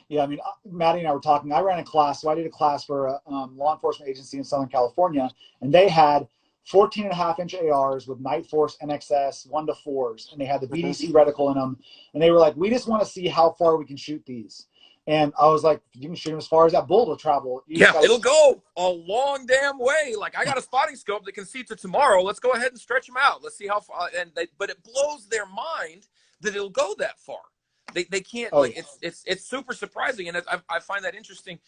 Yeah, I mean, Matty and I were talking. I ran a class, so I did a class for a law enforcement agency in Southern California, and they had 14.5-inch ARs with Night Force NXS 1-4s, and they had the BDC reticle in them, and they were like, we just want to see how far we can shoot these. And I was like, you can shoot them as far as that bullet will travel. It'll go a long damn way. Like, I got a spotting scope that can see to tomorrow. Let's go ahead and stretch them out. Let's see how far. But it blows their mind that it'll go that far. They can't. Oh, like yeah. it's super surprising, and I find that interesting.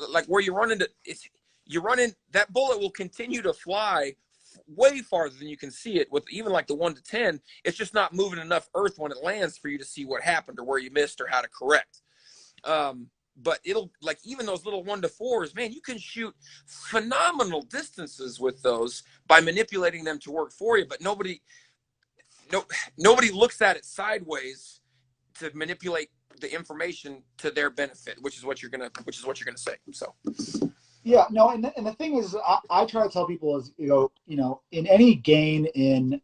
Like, where you run into that bullet will continue to fly way farther than you can see it with even like the 1 to 10. It's just not moving enough earth when it lands for you to see what happened or where you missed or how to correct. But it'll, like, even those little 1-4s, man, you can shoot phenomenal distances with those by manipulating them to work for you. But nobody looks at it sideways to manipulate the information to their benefit, which is what you're gonna say. So Yeah, no, and the thing is, I try to tell people is, in any gain in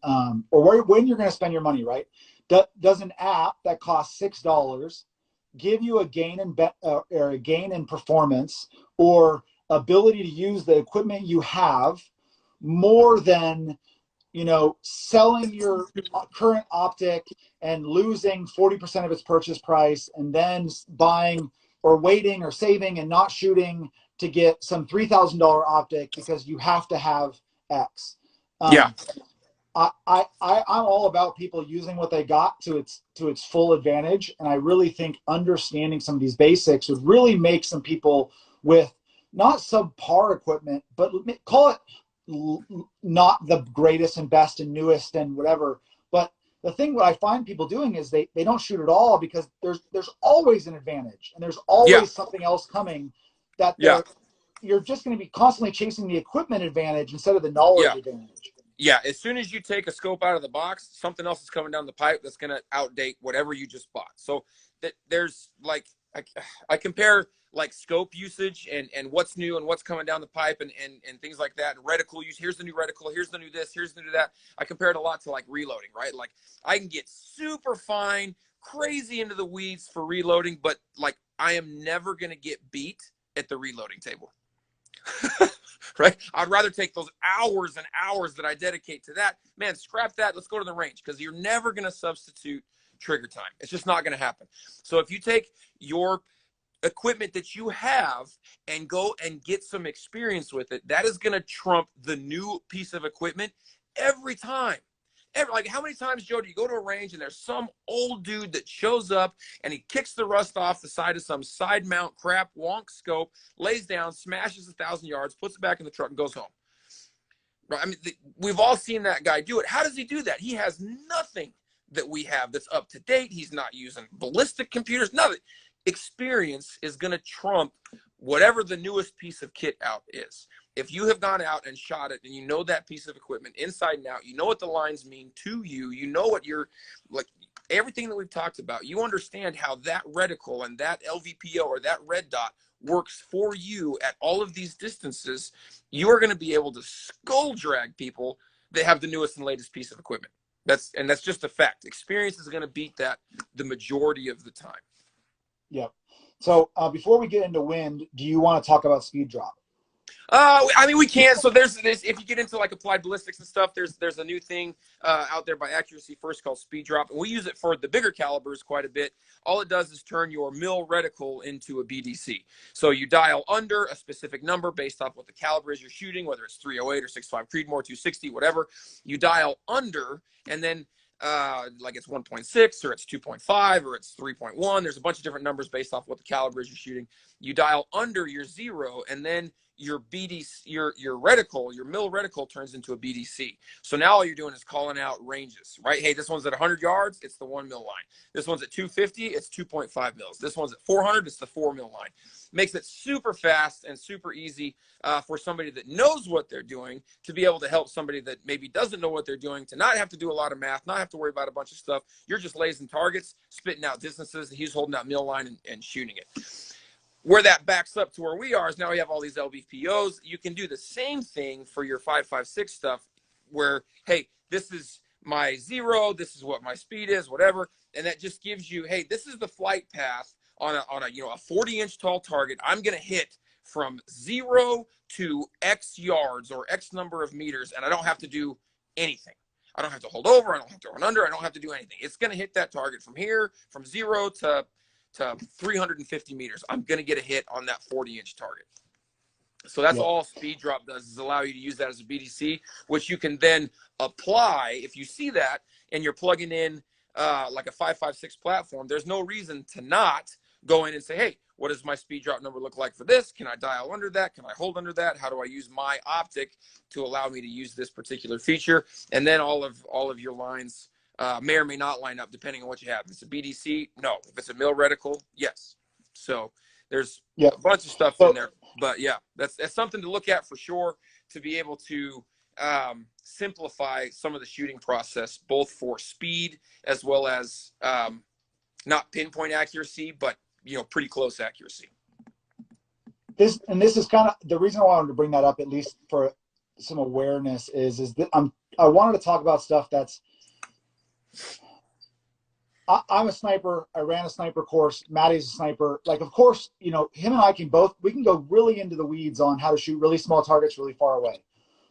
or when you're going to spend your money, right? Does an app that costs $6 give you a gain in or a gain in performance or ability to use the equipment you have more than selling your current optic and losing 40% of its purchase price and then buying or waiting or saving and not shooting to get some $3,000 optic because you have to have X. yeah. I'm all about people using what they got to its full advantage, and I really think understanding some of these basics would really make some people with not subpar equipment, but call it not the greatest and best and newest and whatever, but the thing what I find people doing is they don't shoot at all because there's always an advantage and there's Yeah. always something else coming that Yeah. you're just going to be constantly chasing the equipment advantage instead of the knowledge Yeah. advantage. Yeah, as soon as you take a scope out of the box, something else is coming down the pipe that's going to outdate whatever you just bought. So that there's like I compare like scope usage and what's new and what's coming down the pipe and things like that. And reticle use. Here's the new reticle. Here's the new this. Here's the new that. I compare it a lot to like reloading, right? Like I can get super fine, crazy into the weeds for reloading, but like I am never going to get beat at the reloading table. Right? I'd rather take those hours and hours that I dedicate to that. Man, scrap that. Let's go to the range because you're never going to substitute trigger time. It's just not going to happen. So if you take your equipment that you have and go and get some experience with it, that is going to trump the new piece of equipment every time. Like how many times, Joe, do you go to a range and there's some old dude that shows up and he kicks the rust off the side of some side mount crap wonk scope, lays down, smashes 1,000 yards, puts it back in the truck and goes home. Right? I mean, we've all seen that guy do it. How does he do that? He has nothing that we have that's up to date. He's not using ballistic computers. Nothing. Experience is going to trump whatever the newest piece of kit out is. If you have gone out and shot it and you know that piece of equipment inside and out, you know what the lines mean to you, you know what you're like, everything that we've talked about, you understand how that reticle and that LVPO or that red dot works for you at all of these distances, you are going to be able to skull drag people that have the newest and latest piece of equipment. That's just a fact. Experience is going to beat that the majority of the time. Yep. So before we get into wind, do you want to talk about speed drop? I mean, we can. So there's this. If you get into like applied ballistics and stuff, there's a new thing out there by Accuracy First called speed drop, and we use it for the bigger calibers quite a bit. All it does is turn your mil reticle into a BDC. So you dial under a specific number based off what the caliber is you're shooting, whether it's 308 or 6.5 Creedmoor, 260, whatever. You dial under, and then like it's 1.6 or it's 2.5 or it's 3.1. There's a bunch of different numbers based off what the caliber is you're shooting. You dial under your 0, and then your BDC, your reticle, your mil reticle turns into a BDC. So now all you're doing is calling out ranges, right? Hey, this one's at 100 yards, it's the 1 mil line. This one's at 250, it's 2.5 mils. This one's at 400, it's the 4 mil line. Makes it super fast and super easy for somebody that knows what they're doing to be able to help somebody that maybe doesn't know what they're doing, to not have to do a lot of math, not have to worry about a bunch of stuff. You're just lasing targets, spitting out distances, and he's holding out mil line and shooting it. Where that backs up to where we are is now we have all these LVPOs. You can do the same thing for your 5.56 stuff where, hey, this is my 0, this is what my speed is, whatever. And that just gives you, hey, this is the flight path on a 40-inch tall target. I'm going to hit from 0 to X yards or X number of meters, and I don't have to do anything. I don't have to hold over. I don't have to run under. I don't have to do anything. It's going to hit that target from here, from 0 to 350 meters. I'm going to get a hit on that 40-inch target. So that's all speed drop does, is allow you to use that as a BDC, which you can then apply. If you see that and you're plugging in like a 5.56 platform, there's no reason to not go in and say, hey, what does my speed drop number look like for this? Can I dial under that? Can I hold under that? How do I use my optic to allow me to use this particular feature? And then all of your lines may or may not line up depending on what you have. If it's a BDC, no. If it's a mil reticle, yes. So there's a bunch of stuff in there. But yeah, that's something to look at for sure, to be able to simplify some of the shooting process, both for speed as well as not pinpoint accuracy, but pretty close accuracy. This is kind of the reason I wanted to bring that up, at least for some awareness, is that I wanted to talk about stuff that's. I'm a sniper. I ran a sniper course. Matty's a sniper. Like, of course, him and I can go really into the weeds on how to shoot really small targets really far away.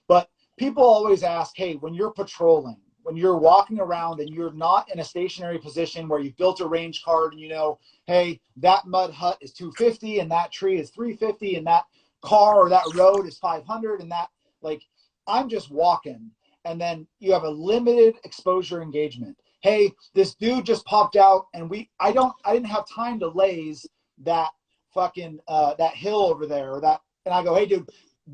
But people always ask, hey, when you're patrolling, when you're walking around and you're not in a stationary position where you've built a range card and hey, that mud hut is 250 and that tree is 350 and that car or that road is 500 and that, like, I'm just walking. And then you have a limited exposure engagement. Hey, this dude just popped out and I didn't have time to laze that fucking that hill over there or that, and I go, hey dude,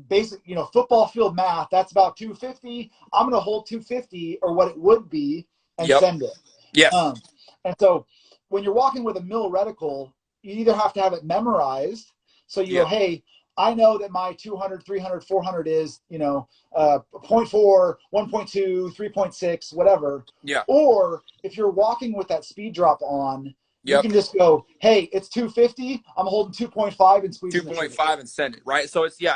basic football field math, that's about 250. I'm gonna hold 250 or what it would be, and Yep. send it. Yes. Um, and so when you're walking with a mill reticle, you either have to have it memorized. So you go, Yep. hey, I know that my 200, 300, 400 is, you know, 0.4, 1.2, 3.6, whatever. Yeah. Or if you're walking with that speed drop on, you Yep. can just go, hey, it's 250. I'm holding 2.5 and squeezing the trigger. 2.5 and send it, right? So it's, yeah,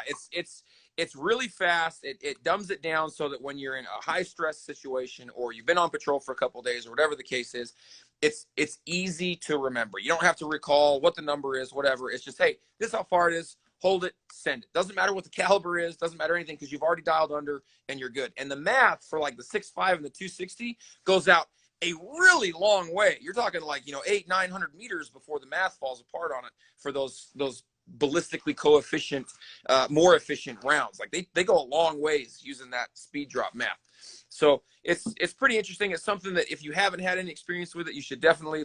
it's really fast. It dumbs it down so that when you're in a high stress situation or you've been on patrol for a couple of days or whatever the case is, it's easy to remember. You don't have to recall what the number is, whatever. It's just, hey, this is how far it is. Hold it, send it. Doesn't matter what the caliber is, doesn't matter anything, because you've already dialed under and you're good. And the math for like the 6.5 and the 260 goes out a really long way. You're talking like, 800-900 meters before the math falls apart on it for those ballistically coefficient, more efficient rounds. Like they go a long ways using that speed drop math. So it's pretty interesting. It's something that if you haven't had any experience with it, you should definitely,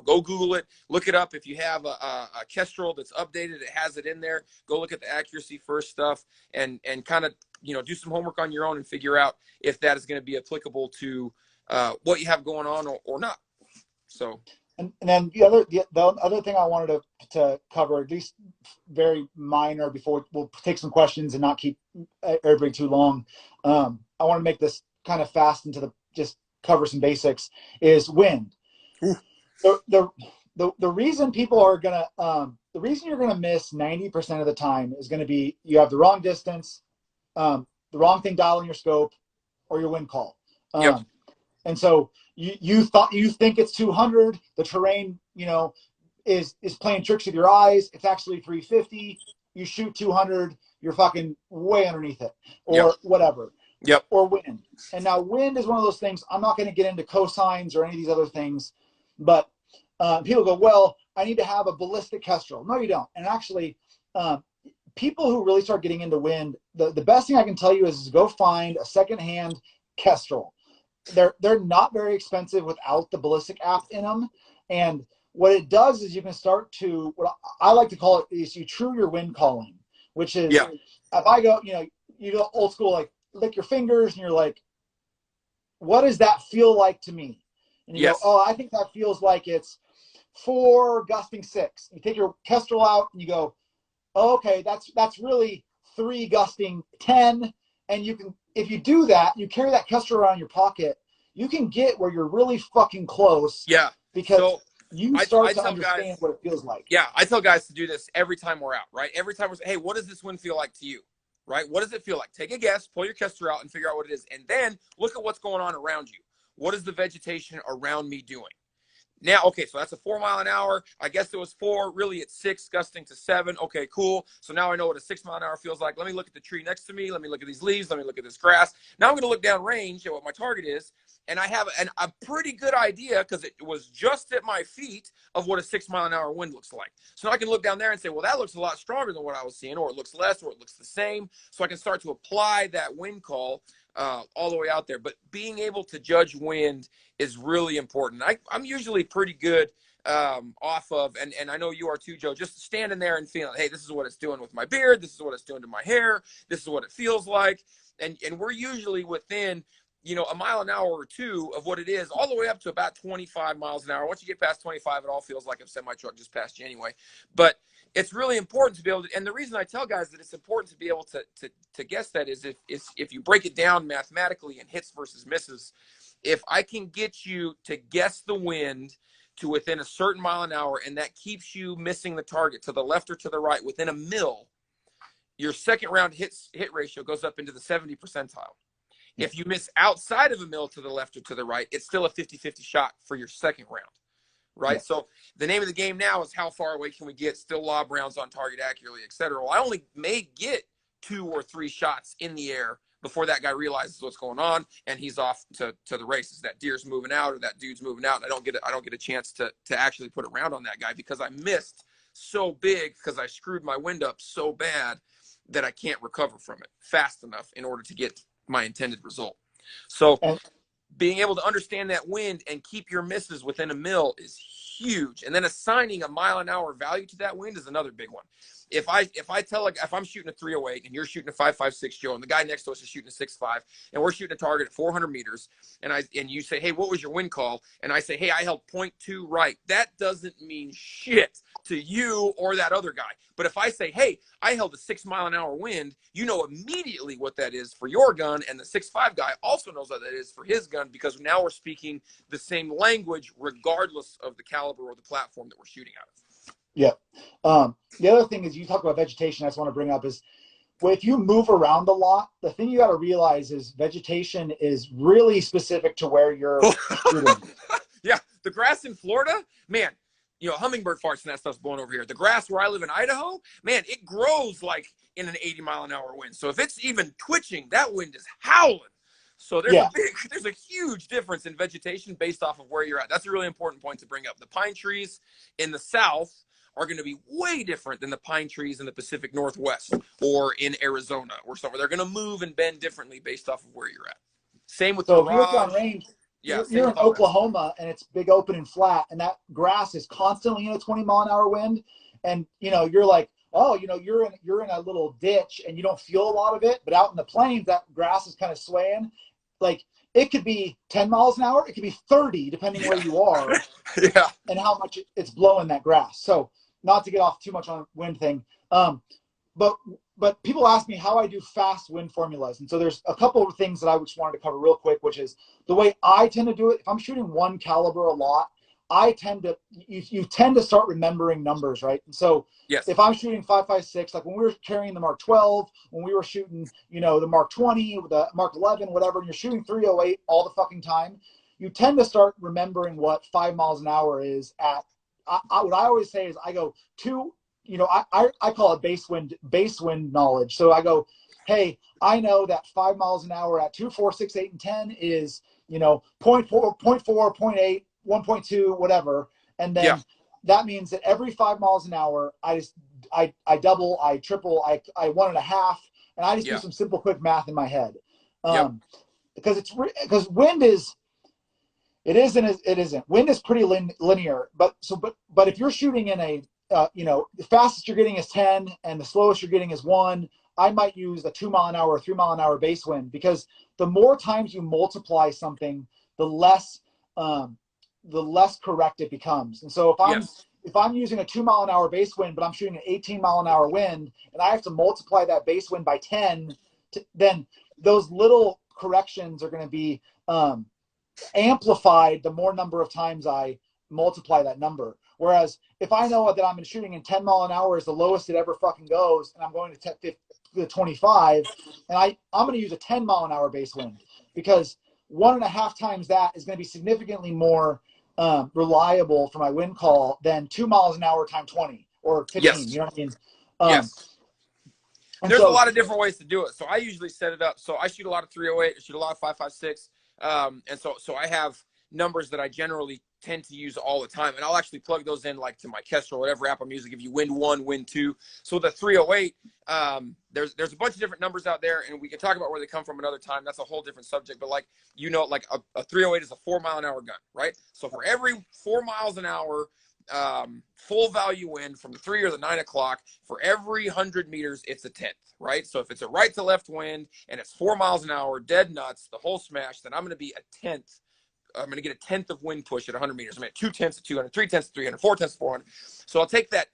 go Google it, look it up. If you have a Kestrel that's updated, it has it in there. Go look at the accuracy first stuff and kind of, do some homework on your own and figure out if that is going to be applicable to what you have going on or not. So. And then the other thing I wanted to cover, at least very minor, before we'll take some questions and not keep everybody too long. I want to make this kind of fast into just cover some basics. Is wind. The reason people are gonna the reason you're gonna miss 90% of the time is gonna be you have the wrong distance, the wrong thing dialing your scope, or your wind call. Yep. And so you think it's 200. The terrain, is playing tricks with your eyes. It's actually 350. You shoot 200. You're fucking way underneath it, or Yep. whatever. Yep. Or wind. And now wind is one of those things. I'm not going to get into cosines or any of these other things, but people go, well, I need to have a ballistic kestrel. No, you don't. And actually, people who really start getting into wind, the best thing I can tell you is go find a secondhand kestrel. They're not very expensive without the ballistic app in them. And what it does is you can start to, what I like to call it is you true your wind calling, which is, Yeah. if I go, you go old school, like lick your fingers and you're like, what does that feel like to me? And you Yes. go, oh, I think that feels like it's 4 gusting 6. You take your kestrel out and you go, oh, okay, that's really 3 gusting 10. And you can, if you do that, you carry that kestrel around in your pocket, you can get where you're really fucking close. Yeah. Because So you I start to tell understand guys, what it feels like. yeah, I tell guys to do this every time we're out, right? Every time we're saying, hey, what does this wind feel like to you? Right? What does it feel like? Take a guess, pull your kestrel out and figure out what it is. And then look at what's going on around you. What is the vegetation around me doing? Now, okay, so that's a 4 mile an hour. I guess it was 4. Really, it's 6, gusting to 7. Okay, cool. So now I know what a 6 mile an hour feels like. Let me look at the tree next to me. Let me look at these leaves. Let me look at this grass. Now I'm going to look down range at what my target is. And I have a pretty good idea, because it was just at my feet, of what a 6 mile an hour wind looks like. So now I can look down there and say, well, that looks a lot stronger than what I was seeing, or it looks less, or it looks the same. So I can start to apply that wind call all the way out there. But being able to judge wind is really important. I'm usually pretty good off of, and I know you are too, Joe, just standing there and feeling, hey, this is what it's doing with my beard. This is what it's doing to my hair. This is what it feels like. And we're usually within, a mile an hour or 2 of what it is, all the way up to about 25 miles an hour. Once you get past 25, it all feels like a semi-truck just passed you anyway. But it's really important to be able to, and the reason I tell guys that it's important to be able to guess that is if you break it down mathematically in hits versus misses, if I can get you to guess the wind to within a certain mile an hour, and that keeps you missing the target to the left or to the right within a mil, your second round hit ratio goes up into the 70 percentile. If you miss outside of a mil to the left or to the right, it's still a 50-50 shot for your second round, right? Yeah. So the name of the game now is how far away can we get, still lob rounds on target accurately, et cetera. Well, I only may get 2 or 3 shots in the air before that guy realizes what's going on and he's off to the races. That deer's moving out or that dude's moving out, and I don't get a chance to actually put a round on that guy because I missed so big, because I screwed my wind up so bad that I can't recover from it fast enough in order to get my intended result. So being able to understand that wind and keep your misses within a mil is huge. And then assigning a mile-an-hour value to that wind is another big one. If I'm shooting a 308 and you're shooting a 5.56, Joe, and the guy next to us is shooting a 6.5, and we're shooting a target at 400 meters, and you say, hey, what was your wind call? And I say, hey, I held 0.2 right. That doesn't mean shit to you or that other guy. But if I say, hey, I held a 6 mile an hour wind, you know immediately what that is for your gun, and the 6.5 guy also knows what that is for his gun, because now we're speaking the same language regardless of the caliber or the platform that we're shooting out of. Yeah. The other thing is, you talk about vegetation, I just want to bring up is, well, if you move around a lot, the thing you got to realize is vegetation is really specific to where you're shooting. Yeah, the grass in Florida, man, you know, hummingbird farts and that stuff's blowing over here. The grass where I live in Idaho, man, it grows like in an 80 mile an hour wind. So if it's even twitching, that wind is howling. So there's a huge difference in vegetation based off of where you're at. That's a really important point to bring up. The pine trees in the south are going to be way different than the pine trees in the Pacific Northwest or in Arizona or somewhere. They're going to move and bend differently based off of where you're at. Same with So the if you look on mirage. range, Yeah, you're in Oklahoma and it's big open and flat, and that grass is constantly in a 20 mile an hour wind, and you know, you're like, oh, you know, you're in a little ditch and you don't feel a lot of it, but out in the plains that grass is kind of swaying. Like, it could be 10 miles an hour, it could be 30 depending where you are. Yeah. And how much it's blowing that grass. So not to get off too much on wind thing, but people ask me how I do fast wind formulas. And so there's a couple of things that I just wanted to cover real quick, which is the way I tend to do it. If I'm shooting one caliber a lot, you tend to start remembering numbers, right? And so yes, if I'm shooting 5.56, like when we were carrying the Mark 12, when we were shooting, you know, the Mark 20, the Mark 11, whatever, and you're shooting 308 all the fucking time, you tend to start remembering what 5 miles an hour is at. What I always say is I go to, you know, I call it base wind knowledge. So I go, hey, I know that 5 miles an hour at 2, 4, 6, 8, and 10 is, you know, 0.4, 0.4, 0.8, 1.2, whatever. And then that means that every 5 miles an hour, I double, I triple, I 1.5, and I just do some simple, quick math in my head. Because wind is, it isn't. Wind is pretty linear, but if you're shooting in a, you know, the fastest you're getting is 10 and the slowest you're getting is 1, I might use a 2 mile an hour, 3 mile an hour base wind, because the more times you multiply something, the less correct it becomes. And so if I'm using a 2 mile an hour base wind, but I'm shooting an 18 mile an hour wind, and I have to multiply that base wind by 10, then those little corrections are going to be amplified the more number of times I multiply that number. Whereas if I know that I'm shooting in 10 mile an hour is the lowest it ever fucking goes, and I'm going to 25, and I'm going to use a 10 mile an hour base wind, because 1.5 times that is going to be significantly more reliable for my wind call than 2 miles an hour times 20 or 15. Yes. You know what I mean? Yes. There's a lot of different ways to do it. So I usually set it up. So I shoot a lot of 308, I shoot a lot of 5.56. And so I have numbers that I generally tend to use all the time. And I'll actually plug those in like to my Kestrel, whatever app I'm using, give you wind 1, wind 2. So the 308, there's a bunch of different numbers out there, and we can talk about where they come from another time. That's a whole different subject. But like, you know, like a 308 is a 4 mile an hour gun, right? So for every 4 miles an hour, full value wind from the 3 or the 9 o'clock, for every 100 meters, it's a 10th, right? So if it's a right to left wind and it's 4 miles an hour, dead nuts, the whole smash, then I'm going to be a 10th. I'm going to get a 10th of wind push at 100 meters. I'm at 2 tenths of 200, 3 tenths of 300, 4 tenths of 400. So I'll take that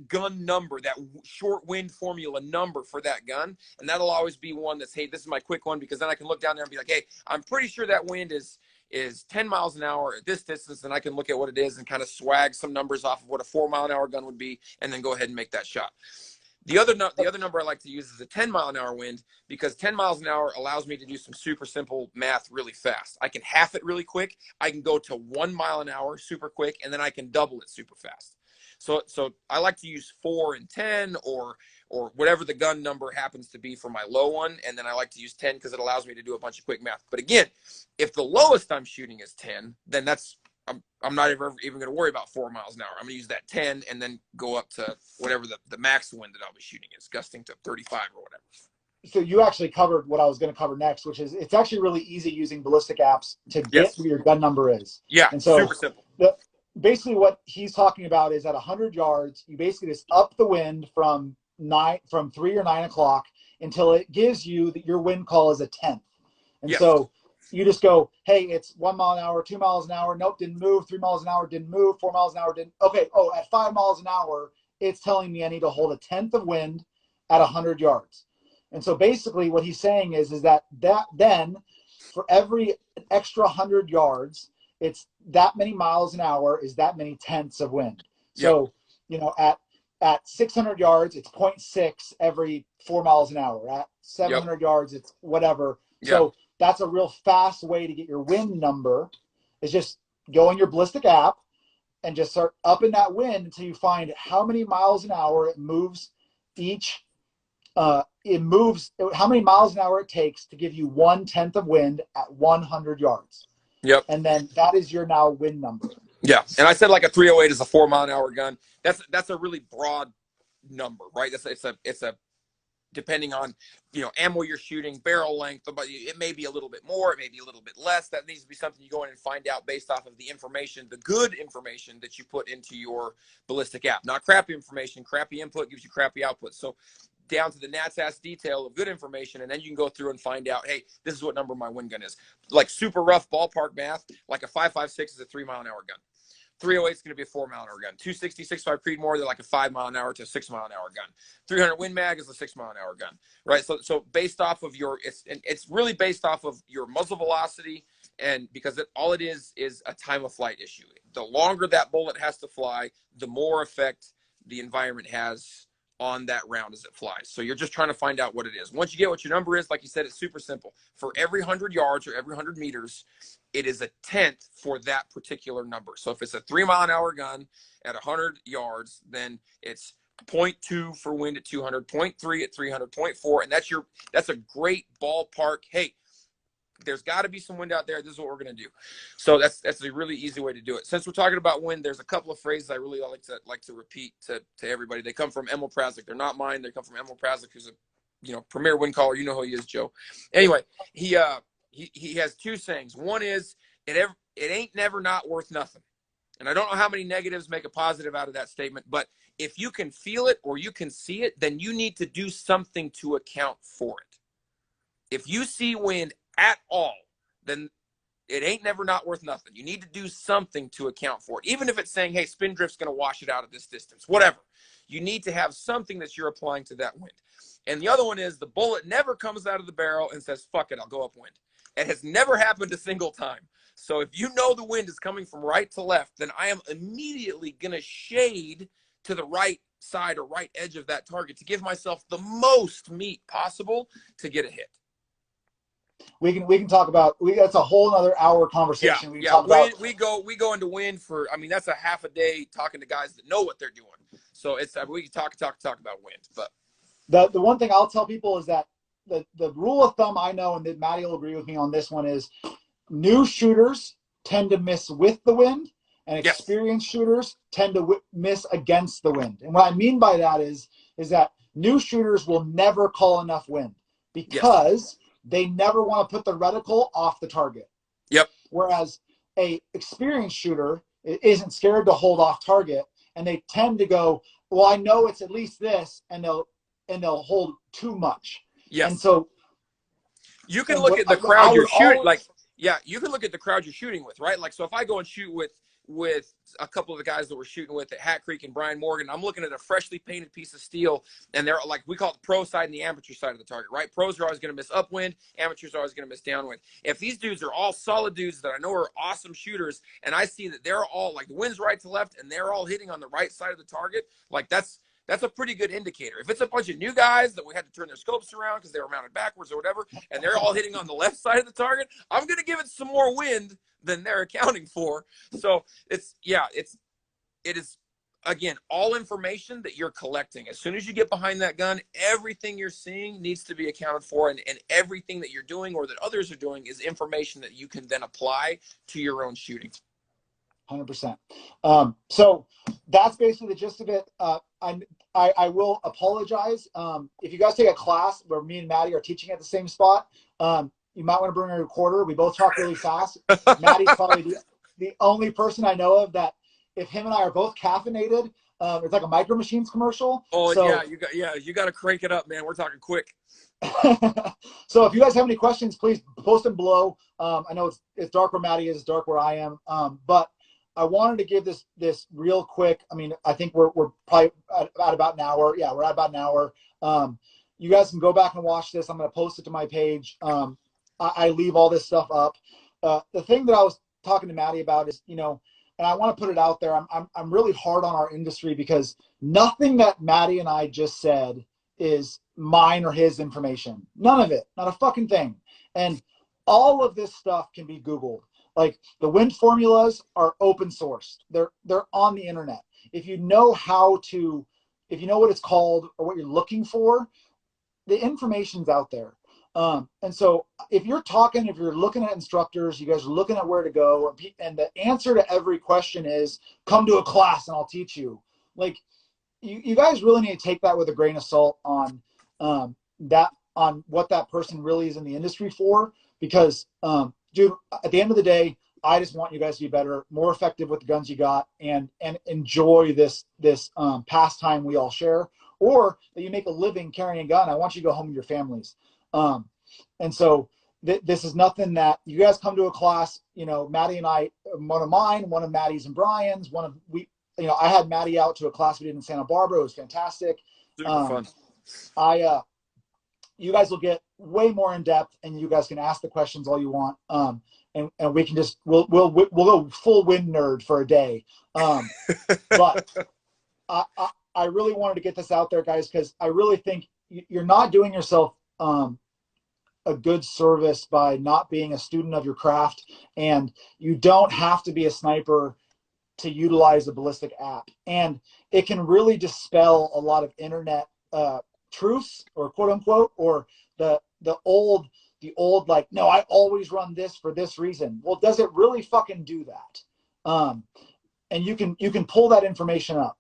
gun number, that short wind formula number for that gun, and that'll always be one that's, hey, this is my quick one, because then I can look down there and be like, hey, I'm pretty sure that wind is 10 miles an hour at this distance, and I can look at what it is and kind of swag some numbers off of what a 4 mile an hour gun would be, and then go ahead and make that shot. The other number I like to use is a 10 mile an hour wind, because 10 miles an hour allows me to do some super simple math really fast. I can half it really quick. I can go to 1 mile an hour super quick, and then I can double it super fast. So I like to use 4 and 10 or whatever the gun number happens to be for my low one. And then I like to use 10 because it allows me to do a bunch of quick math. But again, if the lowest I'm shooting is 10, then I'm not even going to worry about 4 miles an hour. I'm going to use that 10 and then go up to whatever the max wind that I'll be shooting is, gusting to 35 or whatever. So you actually covered what I was going to cover next, which is it's actually really easy using ballistic apps to get where your gun number is. Yeah, and so super simple. basically what he's talking about is at 100 yards, you basically just up the wind from 3 or 9 o'clock until it gives you that your wind call is a tenth. And Yes. so you just go, hey, it's 1 mile an hour, 2 miles an hour. Nope, didn't move. 3 miles an hour, didn't move. 4 miles an hour, didn't. Okay. Oh, at 5 miles an hour, it's telling me I need to hold a tenth of wind at 100 yards. And so basically what he's saying is that then for every extra 100 yards, it's that many miles an hour is that many tenths of wind. Yep. So, at 600 yards, it's 0.6 every 4 miles an hour. At 700 yards, it's whatever. So that's a real fast way to get your wind number, is just go in your Ballistic app and just start upping that wind until you find how many miles an hour it moves how many miles an hour it takes to give you 1/10 of wind at 100 yards. Yep. And then that is your now wind number. Yeah. And I said like a 308 is a 4 mile an hour gun. That's a really broad number, right? It's a depending on, ammo you're shooting, barrel length, but it may be a little bit more, it may be a little bit less. That needs to be something you go in and find out based off of the information, the good information that you put into your Ballistic app. Not crappy information. Crappy input gives you crappy output. So down to the nat's ass detail of good information, and then you can go through and find out, hey, this is what number my wind gun is. Like super rough ballpark math, like a 5.56 is a 3 mile an hour gun. 308 is going to be a 4 mile an hour gun. 260, 65 Creedmoor, they're like a 5 mile an hour to a 6 mile an hour gun. 300 Win Mag is a 6 mile an hour gun, right? So based off of it's really based off of your muzzle velocity, and because all it is a time of flight issue. The longer that bullet has to fly, the more effect the environment has on that round as it flies. So you're just trying to find out what it is. Once you get what your number is, like you said, it's super simple. For every 100 yards or every 100 meters, it is a tenth for that particular number. So if it's a 3 mile an hour gun at 100 yards, then it's 0.2 for wind at 200, 0.3 at 300, 0.4, and that's a great ballpark. Hey, there's got to be some wind out there. This is what we're going to do. So that's a really easy way to do it. Since we're talking about wind, there's a couple of phrases I really like to repeat to everybody. They come from Emil Prasik. They're not mine. They come from Emil Prasik, who's a premier wind caller. You know who he is, Joe. Anyway, he has two sayings. One is it ain't never not worth nothing. And I don't know how many negatives make a positive out of that statement, but if you can feel it or you can see it, then you need to do something to account for it. If you see wind at all, then it ain't never not worth nothing. You need to do something to account for it. Even if it's saying, hey, spin drift's going to wash it out at this distance, whatever. You need to have something that you're applying to that wind. And the other one is the bullet never comes out of the barrel and says, fuck it, I'll go upwind. It has never happened a single time. So if you know the wind is coming from right to left, then I am immediately going to shade to the right side or right edge of that target to give myself the most meat possible to get a hit. We can talk about that's a whole other hour conversation. We go into wind for, that's a half a day talking to guys that know what they're doing. So we can talk about wind. But the one thing I'll tell people is that the rule of thumb I know, and that Matty will agree with me on this one, is new shooters tend to miss with the wind, and experienced shooters tend to miss against the wind. And what I mean by that is that new shooters will never call enough wind because they never want to put the reticle off the target. Yep. Whereas a experienced shooter isn't scared to hold off target, and they tend to go, well, I know it's at least this, and they'll hold too much. Yes. And so you can look at the crowd you're shooting. You can look at the crowd you're shooting with, right? Like, so if I go and shoot with a couple of the guys that we're shooting with at Hat Creek and Brian Morgan, I'm looking at a freshly painted piece of steel, and they're like, we call it the pro side and the amateur side of the target, right? Pros are always going to miss upwind, amateurs are always going to miss downwind. If these dudes are all solid dudes that I know are awesome shooters, and I see that they're all like the wind's right to left and they're all hitting on the right side of the target, like that's a pretty good indicator. If it's a bunch of new guys that we had to turn their scopes around because they were mounted backwards or whatever, and they're all hitting on the left side of the target, I'm going to give it some more wind than they're accounting for. So it is, again, all information that you're collecting. As soon as you get behind that gun, everything you're seeing needs to be accounted for, and everything that you're doing or that others are doing is information that you can then apply to your own shooting. 100%. So that's basically the gist of it. I will apologize. If you guys take a class where me and Matty are teaching at the same spot, you might want to bring a recorder. We both talk really fast. Matty's probably the only person I know of that if him and I are both caffeinated, it's like a Micro Machines commercial. Oh, So you got to crank it up, man. We're talking quick. so if you guys have any questions, please post them below. I know it's dark where Matty is, dark where I am, but I wanted to give this real quick. I mean, I think we're probably at about an hour. Yeah, we're at about an hour. You guys can go back and watch this. I'm going to post it to my page. I leave all this stuff up. The thing that I was talking to Matty about is, you know, and I want to put it out there. I'm really hard on our industry because nothing that Matty and I just said is mine or his information. None of it. Not a fucking thing. And all of this stuff can be Googled. Like the wind formulas are open sourced. They're on the internet. If you know if you know what it's called or what you're looking for, the information's out there. And so if you're looking at instructors, you guys are looking at where to go, and the answer to every question is come to a class and I'll teach you. Like you guys really need to take that with a grain of salt on what that person really is in the industry for, because dude, at the end of the day, I just want you guys to be better, more effective with the guns you got, and enjoy this pastime we all share, or that you make a living carrying a gun. I want you to go home with your families. And so this is nothing that you guys come to a class, you know, Matty and I, one of mine, one of Matty's and Brian's, I had Matty out to a class we did in Santa Barbara. It was fantastic. Super fun. You guys will get way more in depth, and you guys can ask the questions all you want. And we can we'll go full wind nerd for a day. But I really wanted to get this out there, guys, because I really think you're not doing yourself a good service by not being a student of your craft, and you don't have to be a sniper to utilize a ballistic app. And it can really dispel a lot of internet truths, or quote unquote, or the old like, no, I always run this for this reason. Well, does it really fucking do that? And you can pull that information up.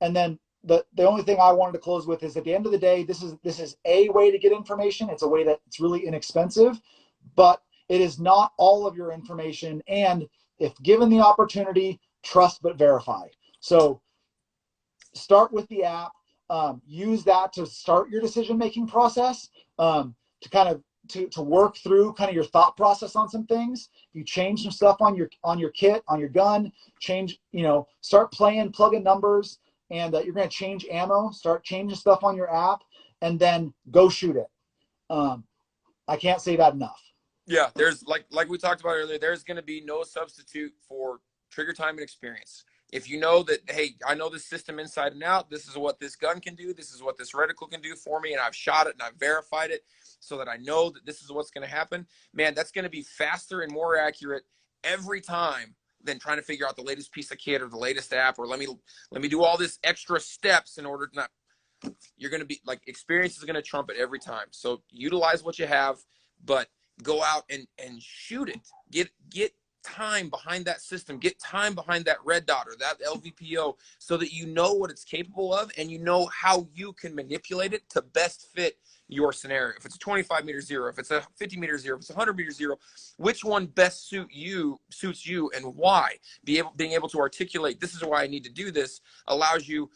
And then the only thing I wanted to close with is, at the end of the day, this is a way to get information. It's a way that it's really inexpensive, but it is not all of your information. And if given the opportunity, trust but verify. So start with the app. Use that to start your decision-making process, to kind of to work through kind of your thought process on some things. If you change some stuff on your kit, on your gun, start plugging numbers, and you're going to change ammo, start changing stuff on your app, and then go shoot it. I can't say that enough. Yeah, there's like we talked about earlier, there's going to be no substitute for trigger time and experience. If you know that, hey, I know this system inside and out, this is what this gun can do, this is what this reticle can do for me, and I've shot it and I've verified it so that I know that this is what's going to happen, man, that's going to be faster and more accurate every time than trying to figure out the latest piece of kit or the latest app, or let me do all this extra steps in order to not. You're going to be like, experience is going to trump it every time. So utilize what you have, but go out and shoot it. Get time behind that system. Get time behind that red dot or that LVPO, so that you know what it's capable of, and you know how you can manipulate it to best fit your scenario. If it's a 25 meter zero, if it's a 50 meter zero, if it's a 100 meter zero, which one best suits you and why? Being able to articulate, this is why I need to do this, allows you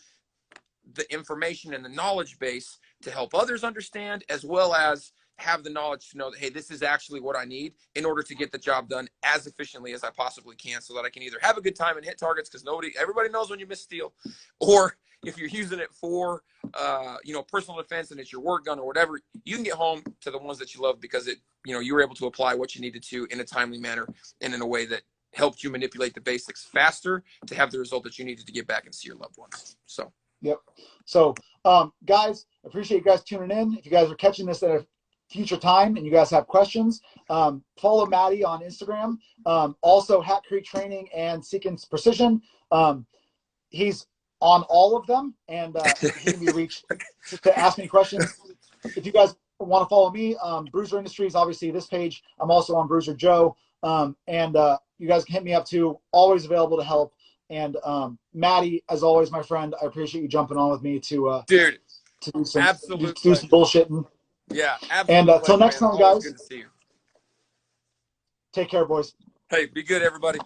the information and the knowledge base to help others understand, as well as have the knowledge to know that, hey, this is actually what I need in order to get the job done as efficiently as I possibly can, so that I can either have a good time and hit targets, because everybody knows when you miss steel, or if you're using it for personal defense and it's your work gun or whatever, you can get home to the ones that you love because you were able to apply what you needed to in a timely manner and in a way that helped you manipulate the basics faster to have the result that you needed to get back and see your loved ones. So yep. So guys, appreciate you guys tuning in. If you guys are catching this at a future time and you guys have questions, follow Matty on Instagram, also Hat Creek Training and Seekins Precision. He's on all of them, and he can be reached to ask me questions. If you guys want to follow me, Bruiser Industries, obviously this page. I'm also on Bruiser Joe, and you guys can hit me up too. Always available to help. And Matty, as always, my friend, I appreciate you jumping on with me to dude, do some absolute do some bullshitting. Yeah, absolutely. And until next time, guys. Good to see you. Take care, boys. Hey, be good, everybody.